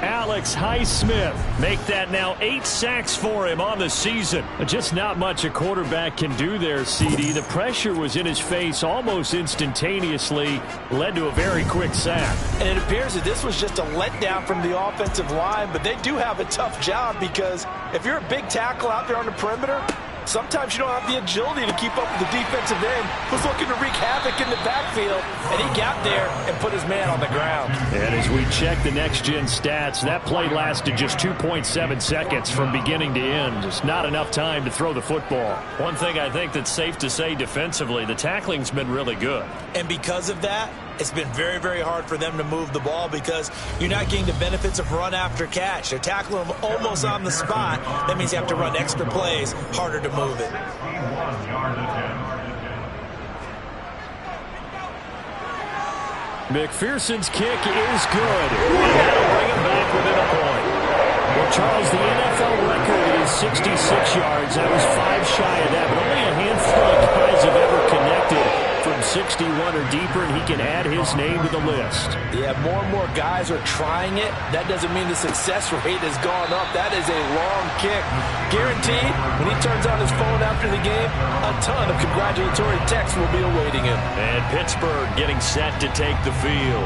Alex Highsmith make that now 8 sacks for him on the season. Just not much a quarterback can do there, CD. The pressure was in his face almost instantaneously, led to a very quick sack. And it appears that this was just a letdown from the offensive line, but they do have a tough job because if you're a big tackle out there on the perimeter, sometimes you don't have the agility to keep up with the defensive end who's looking to wreak havoc in the backfield, and he got there and put his man on the ground. And as we check the next-gen stats, that play lasted just 2.7 seconds from beginning to end. Just not enough time to throw the football. One thing I think that's safe to say defensively, the tackling's been really good. And because of that, it's been very, very hard for them to move the ball because you're not getting the benefits of run after catch. They're tackling them almost on the spot. That means you have to run extra plays, harder to move it. 61-yard attempt. McPherson's kick is good. That'll bring him back within a point. Well, Charles, the NFL record is 66 yards. That was 5 shy of that, but only a handful of guys have ever connected from 61 or deeper, and he can add his name to the list. Yeah, more and more guys are trying it. That doesn't mean the success rate has gone up. That is a long kick. Guaranteed, when he turns on his phone after the game, a ton of congratulatory texts will be awaiting him. And Pittsburgh getting set to take the field.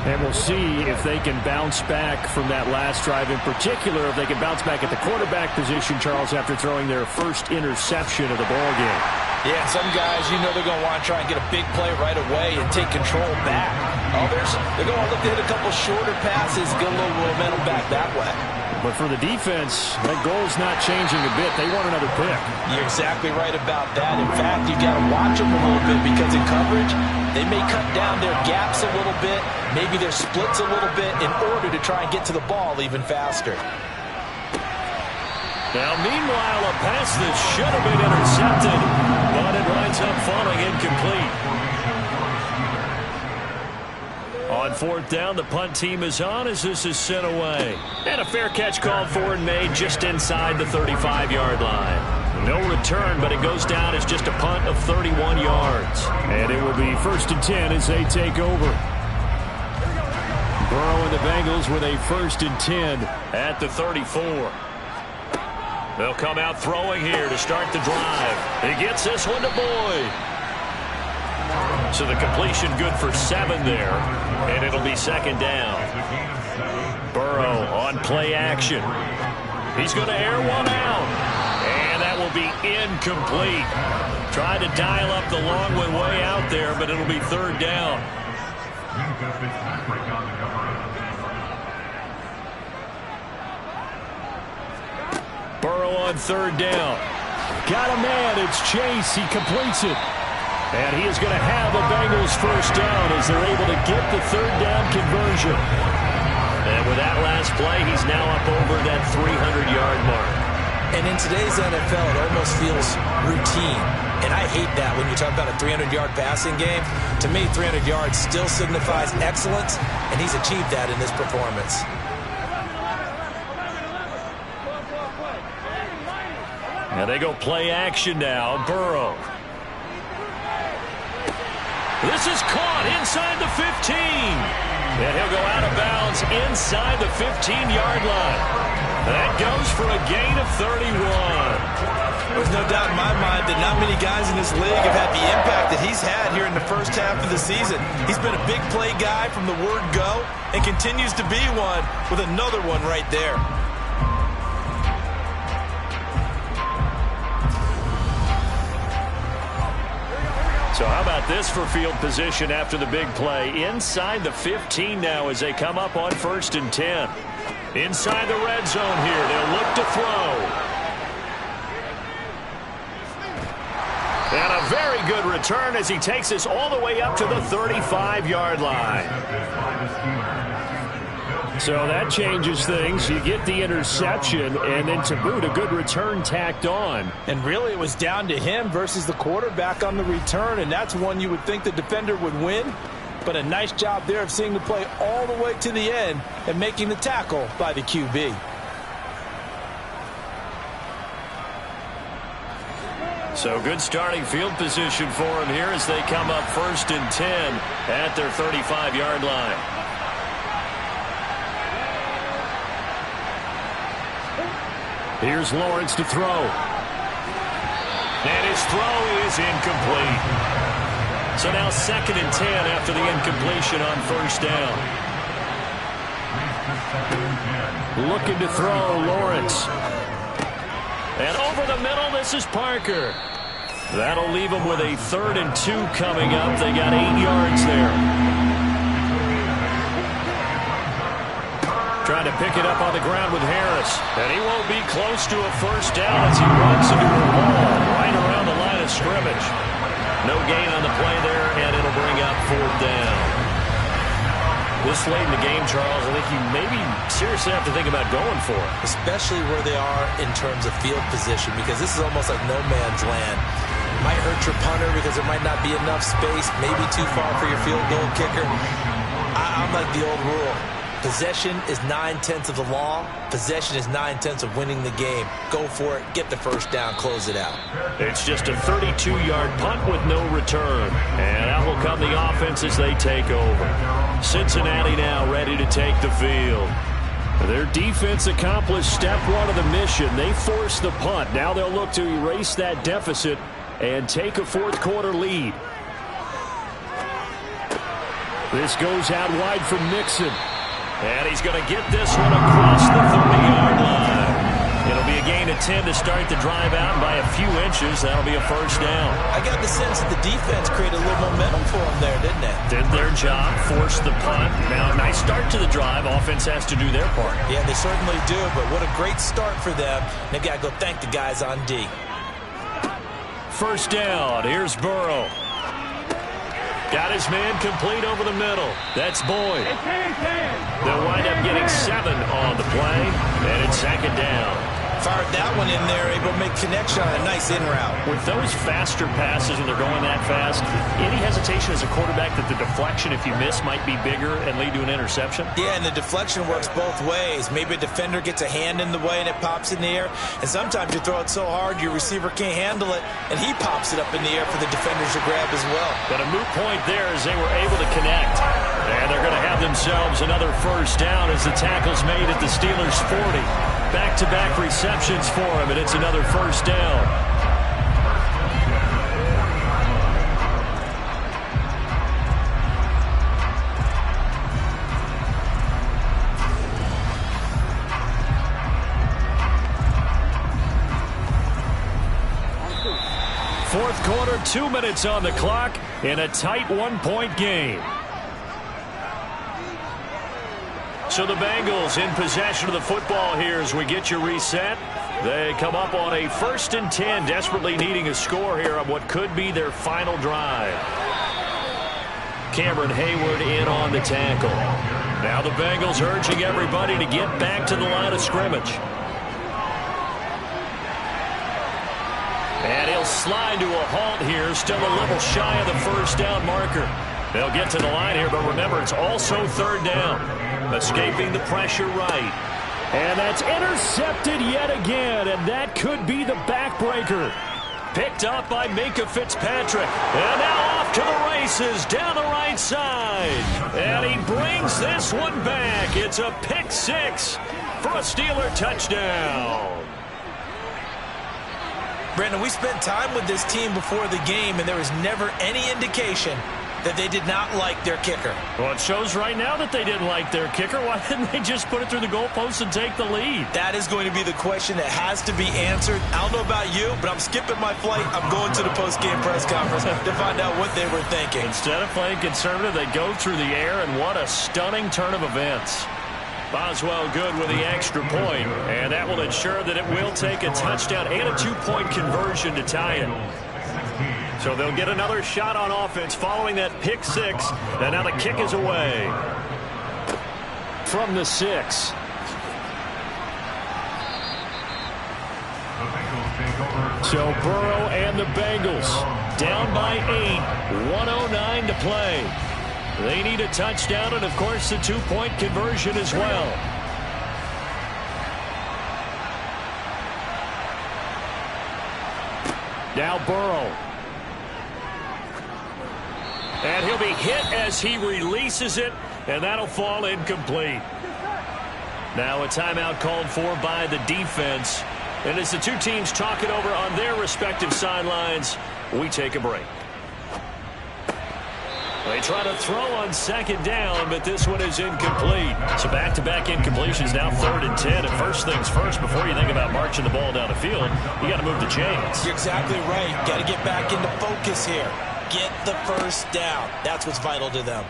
And we'll see if they can bounce back from that last drive, in particular, if they can bounce back at the quarterback position, Charles, after throwing their first interception of the ballgame. Yeah, some guys, you know they're going to want to try and get a big play right away and take control back. Others, they're going to look to hit a couple shorter passes, get a little momentum back that way. But for the defense, that goal's not changing a bit. They want another pick. You're exactly right about that. In fact, you got to watch them a little bit because in coverage, they may cut down their gaps a little bit, maybe their splits a little bit in order to try and get to the ball even faster. Now, meanwhile, a pass that should have been intercepted, but it winds up falling incomplete. On 4th down, the punt team is on as this is sent away. And a fair catch called for and made just inside the 35-yard line. No return, but it goes down as just a punt of 31 yards. And it will be 1st and 10 as they take over. Burrow and the Bengals with a 1st and 10 at the 34. They'll come out throwing here to start the drive. He gets this one to Boyd. So the completion good for 7 there, and it'll be 2nd down. Burrow on play action. He's going to air one out, and that will be incomplete. Tried to dial up the long one way out there, but it'll be 3rd down. Minkah Fitzpatrick on the coverage. Burrow on 3rd down. Got a man. It's Chase. He completes it. And he is going to have the Bengals 1st down as they're able to get the 3rd down conversion. And with that last play, he's now up over that 300-yard mark. And in today's NFL, it almost feels routine. And I hate that when you talk about a 300-yard passing game. To me, 300 yards still signifies excellence, and he's achieved that in this performance. Now they go play action now. Burrow. This is caught inside the 15. And he'll go out of bounds inside the 15-yard line. That goes for a gain of 31. There's no doubt in my mind that not many guys in this league have had the impact that he's had here in the first half of the season. He's been a big play guy from the word go and continues to be one with another one right there. So how about this for field position after the big play? Inside the 15 now as they come up on 1st and 10. Inside the red zone here. They'll look to throw. And a very good return as he takes us all the way up to the 35-yard line. So that changes things. You get the interception, and then to boot, a good return tacked on. And really, it was down to him versus the quarterback on the return, and that's one you would think the defender would win. But a nice job there of seeing the play all the way to the end and making the tackle by the QB. So good starting field position for him here as they come up 1st and 10 at their 35-yard line. Here's Lawrence to throw. And his throw is incomplete. So now 2nd and 10 after the incompletion on 1st down. Looking to throw, Lawrence. And over the middle, this is Parker. That'll leave them with a 3rd and 2 coming up. They got 8 yards there. Trying to pick it up on the ground with Harris. And he won't be close to a 1st down as he runs into a wall right around the line of scrimmage. No gain on the play there, and it'll bring up 4th down. This late in the game, Charles, I think you maybe seriously have to think about going for it. Especially where they are in terms of field position, because this is almost like no man's land. Might hurt your punter because there might not be enough space, maybe too far for your field goal kicker. I'm like the old rule. Possession is 9/10 of the law. Possession is 9/10 of winning the game. Go for it. Get the 1st down. Close it out. It's just a 32-yard punt with no return. And out will come the offense as they take over. Cincinnati now ready to take the field. Their defense accomplished step 1 of the mission. They forced the punt. Now they'll look to erase that deficit and take a 4th quarter lead. This goes out wide from Mixon. And he's going to get this one across the 30-yard line. It'll be a gain of 10 to start the drive out, and by a few inches, that'll be a 1st down. I got the sense that the defense created a little momentum for them there, didn't it? Did their job, forced the punt. Now, a nice start to the drive. Offense has to do their part. Yeah, they certainly do, but what a great start for them. They've got to go thank the guys on D. 1st down. Here's Burrow. Got his man complete over the middle. That's Boyd. They'll wind up getting 7 on the play, and it's 2nd down. Fired that one in there, able to make connection on a nice in route. With those faster passes when they're going that fast, any hesitation as a quarterback that the deflection, if you miss, might be bigger and lead to an interception? Yeah, and the deflection works both ways. Maybe a defender gets a hand in the way and it pops in the air, and sometimes you throw it so hard your receiver can't handle it, and he pops it up in the air for the defenders to grab as well. But a moot point there as they were able to connect. And they're going to have themselves another 1st down as the tackle's made at the Steelers' 40. Back-to-back receptions for him, and it's another 1st down. Fourth quarter, 2 minutes on the clock in a tight 1-point game. So the Bengals in possession of the football here as we get you reset. They come up on a 1st and 10, desperately needing a score here on what could be their final drive. Cameron Hayward in on the tackle. Now the Bengals urging everybody to get back to the line of scrimmage. And he'll slide to a halt here, still a little shy of the first down marker. They'll get to the line here, but remember, it's also third down. Escaping the pressure right. And that's intercepted yet again, and that could be the backbreaker. Picked up by Minka Fitzpatrick. And now off to the races down the right side. And he brings this one back. It's a pick six for a Steeler touchdown. Brandon, we spent time with this team before the game, and there was never any indication that they did not like their kicker. Well, it shows right now that they didn't like their kicker. Why didn't they just put it through the goalpost and take the lead? That is going to be the question that has to be answered. I don't know about you, but I'm skipping my flight. I'm going to the post-game press conference to find out what they were thinking. Instead of playing conservative, they go through the air, and what a stunning turn of events. Boswell good with the extra point, and that will ensure that it will take a touchdown and a two-point conversion to tie it. So they'll get another shot on offense following that pick six, and now the kick is away. From the 6. So Burrow and the Bengals down by 8, 1:09 to play. They need a touchdown and, of course, the two-point conversion as well. Now Burrow. And he'll be hit as he releases it, and that'll fall incomplete. Now a timeout called for by the defense. And as the two teams talk it over on their respective sidelines, we take a break. They try to throw on second down, but this one is incomplete. So back-to-back incompletions, now 3rd and 10. And first things first, before you think about marching the ball down the field, you got to move the chains. You're exactly right. Got to get back into focus here. Get the first down. That's what's vital to them.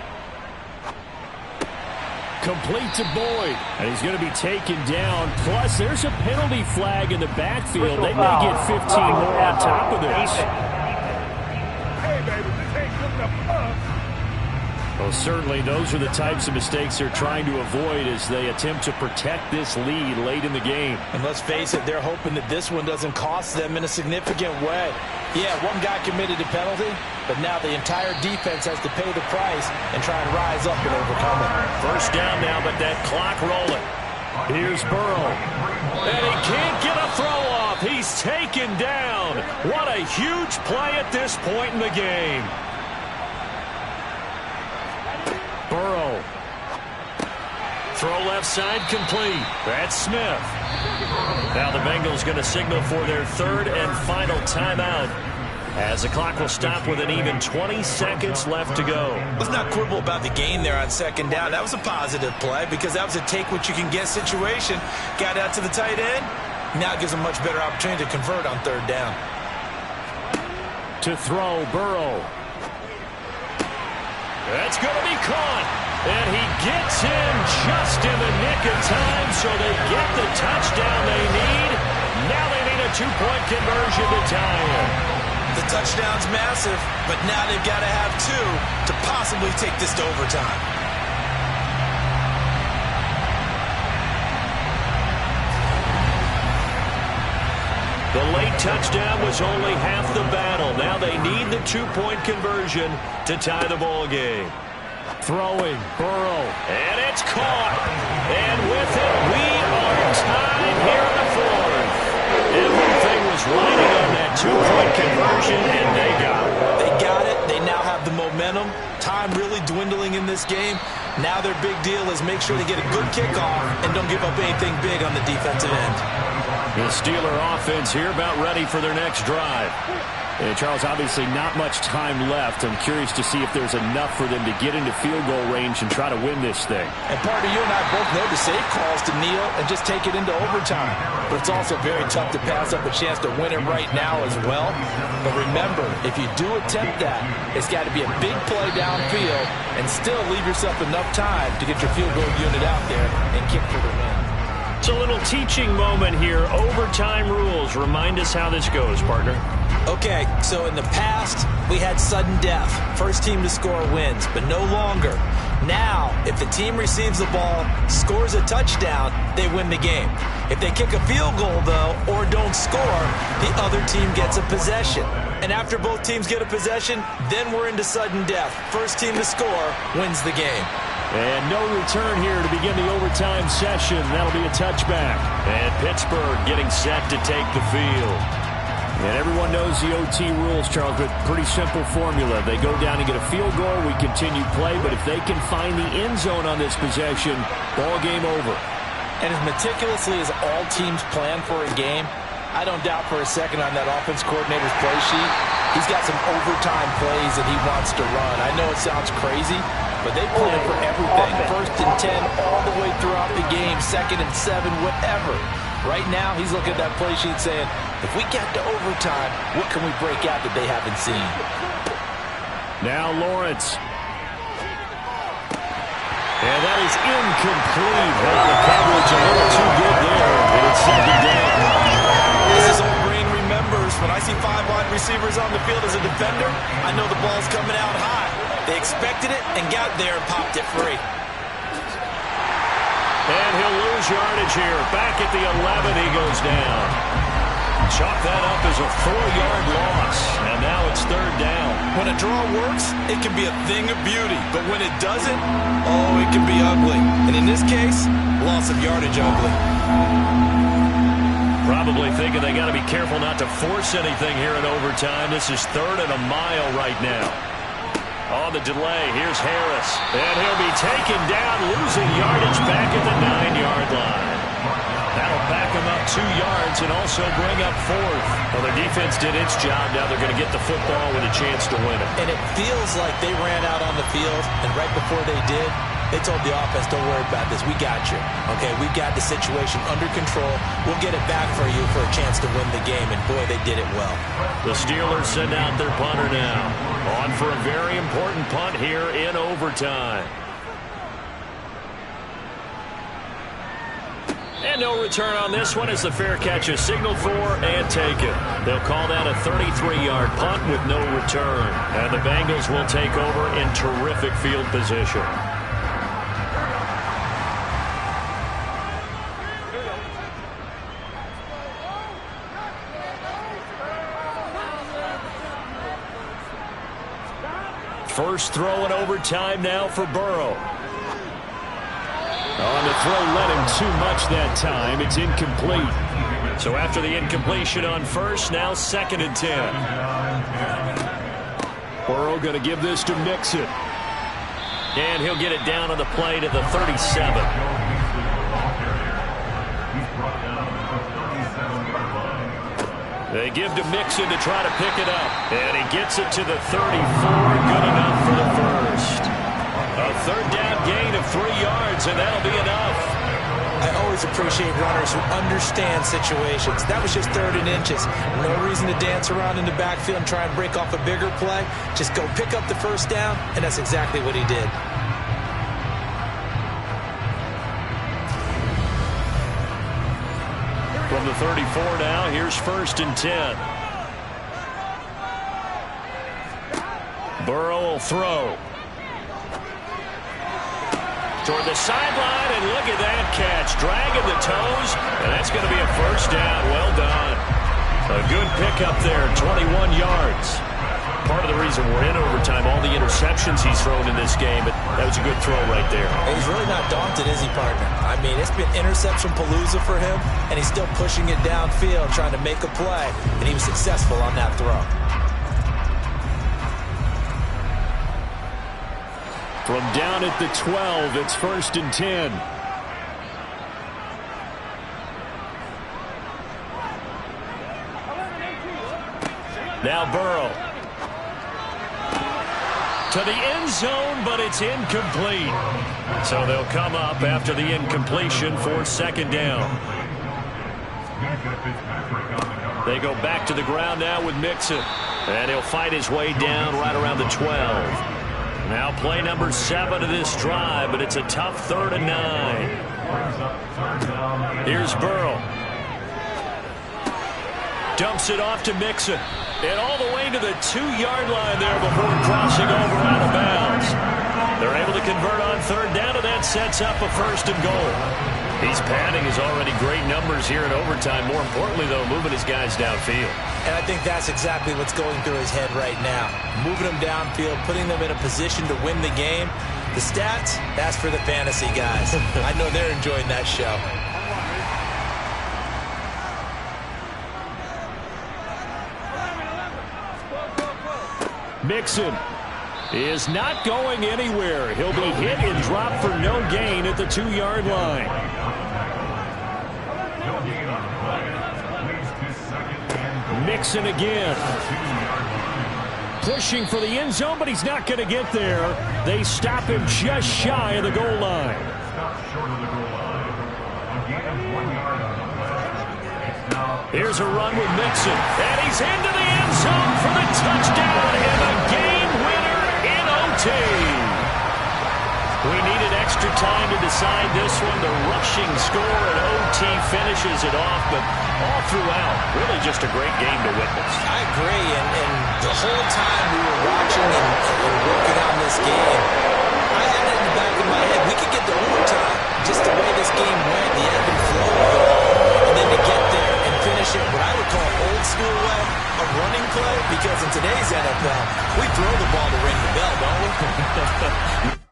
Complete to Boyd. And he's going to be taken down. Plus, there's a penalty flag in the backfield. They may get 15 more on top of this. Hey, baby, this ain't good enough. Well, certainly those are the types of mistakes they're trying to avoid as they attempt to protect this lead late in the game. And let's face it, they're hoping that this one doesn't cost them in a significant way. Yeah, one guy committed a penalty, but now the entire defense has to pay the price and try and rise up and overcome it. First down now, but that clock rolling. Here's Burrow. And he can't get a throw off. He's taken down. What a huge play at this point in the game. Burrow. Throw left side complete. That's Smith. Now the Bengals going to signal for their 3rd and final timeout as the clock will stop with an even 20 seconds left to go. Let's not quibble about the gain there on second down. That was a positive play because that was a take-what-you-can-get situation. Got out to the tight end. Now it gives them a much better opportunity to convert on 3rd down. To throw, Burrow. That's going to be caught. And he gets in just in the nick of time, so they get the touchdown they need. Now they need a two-point conversion to tie it. The touchdown's massive, but now they've got to have 2 to possibly take this to overtime. The late touchdown was only half the battle. Now they need the two-point conversion to tie the ball game. Throwing, Burrow. And it's caught. And with it, we are tied here in the 4th. Everything was riding on that two-point conversion, and they got it. They got it. They now have the momentum. Time really dwindling in this game. Now their big deal is make sure they get a good kickoff and don't give up anything big on the defensive end. The Steeler offense here about ready for their next drive. And Charles, obviously not much time left. I'm curious to see if there's enough for them to get into field goal range and try to win this thing. And partner, you and I both know the safe calls to kneel and just take it into overtime. But it's also very tough to pass up a chance to win it right now as well. But remember, if you do attempt that, it's got to be a big play downfield and still leave yourself enough time to get your field goal unit out there and kick for the win. It's a little teaching moment here. Overtime rules. Remind us how this goes, partner. Okay, so in the past, we had sudden death. First team to score wins, but no longer. Now, if the team receives the ball, scores a touchdown, they win the game. If they kick a field goal, though, or don't score, the other team gets a possession. And after both teams get a possession, then we're into sudden death. First team to score wins the game. And no return here to begin the overtime session. That'll be a touchback. And Pittsburgh getting set to take the field. And everyone knows the OT rules, Charles, but pretty simple formula. They go down and get a field goal, we continue play, but if they can find the end zone on this possession, ball game over. And as meticulously as all teams plan for a game, I don't doubt for a second on that offense coordinator's play sheet, he's got some overtime plays that he wants to run. I know it sounds crazy, but they plan for everything. 1st and 10 all the way throughout the game, 2nd and 7, whatever. Right now, he's looking at that play sheet saying, if we get to overtime, what can we break out that they haven't seen? Now Lawrence. And that is incomplete. Well, the coverage a little too good there, and it's 2nd down. This is old brain remembers. When I see 5 wide receivers on the field as a defender, I know the ball's coming out high. They expected it and got there and popped it free. And he'll lose yardage here. Back at the 11, he goes down. Chalk that up as a 4-yard loss. And now it's 3rd down. When a draw works, it can be a thing of beauty. But when it doesn't, oh, it can be ugly. And in this case, loss of yardage ugly. Probably thinking they got to be careful not to force anything here in overtime. This is 3rd and a mile right now. On the delay, here's Harris. And he'll be taken down, losing yardage back at the 9-yard line. That'll back him up 2 yards and also bring up 4th. Well, their defense did its job. Now they're going to get the football with a chance to win it. And it feels like they ran out on the field, and right before they did, they told the offense, don't worry about this. We got you. Okay, we've got the situation under control. We'll get it back for you for a chance to win the game. And, boy, they did it well. The Steelers send out their punter now. On for a very important punt here in overtime. And no return on this one as the fair catch is signaled for and taken. They'll call that a 33-yard punt with no return. And the Bengals will take over in terrific field position. First throw in overtime now for Burrow. On the throw, let him too much that time. It's incomplete. So after the incompletion on first, now 2nd and 10. Burrow going to give this to Mixon. And he'll get it down on the play to the 37. They give to Mixon to try to pick it up. And he gets it to the 34. Good enough for the first. A 3rd down gain of 3 yards, and that'll be enough. I always appreciate runners who understand situations. That was just 3rd and inches. No reason to dance around in the backfield and try and break off a bigger play. Just go pick up the 1st down, and that's exactly what he did. From the 34 now, here's 1st and 10. Burrow will throw. Toward the sideline, and look at that catch. Dragging the toes, and that's going to be a 1st down. Well done. A good pickup there, 21 yards. Part of the reason we're in overtime, all the interceptions he's thrown in this game, but that was a good throw right there. He's really not daunted, is he, partner? I mean, it's been interception palooza for him, and he's still pushing it downfield, trying to make a play, and he was successful on that throw. From down at the 12, it's 1st and 10. Now Burrow. To the end zone, but it's incomplete. So they'll come up after the incompletion for 2nd down. They go back to the ground now with Mixon. And he'll fight his way down right around the 12. Now play number 7 of this drive, but it's a tough 3rd and 9. Here's Burrow. Dumps it off to Mixon. And all the way to the 2-yard line there before crossing over out of bounds. They're able to convert on third down, and that sets up a first and goal. He's padding his already great numbers here in overtime. More importantly, though, moving his guys downfield. And I think that's exactly what's going through his head right now. Moving them downfield, putting them in a position to win the game. The stats, that's for the fantasy guys. I know they're enjoying that show. Mixon is not going anywhere. He'll be hit and dropped for no gain at the 2-yard line. Mixon again. Pushing for the end zone, but he's not going to get there. They stop him just shy of the goal line. Here's a run with Mixon, and he's into the end zone for the touchdown and a game winner in OT. We needed extra time to decide this one. The rushing score at OT finishes it off, but all throughout, really just a great game to witness. I agree, and the whole time we were watching and working on this game, I had it in the back of my head. We could get to overtime. Just the way this game went, the ebb and flow of it all, and then to get there and finish it what I would call old school way, a running play, because in today's NFL, we throw the ball to ring the bell, don't we?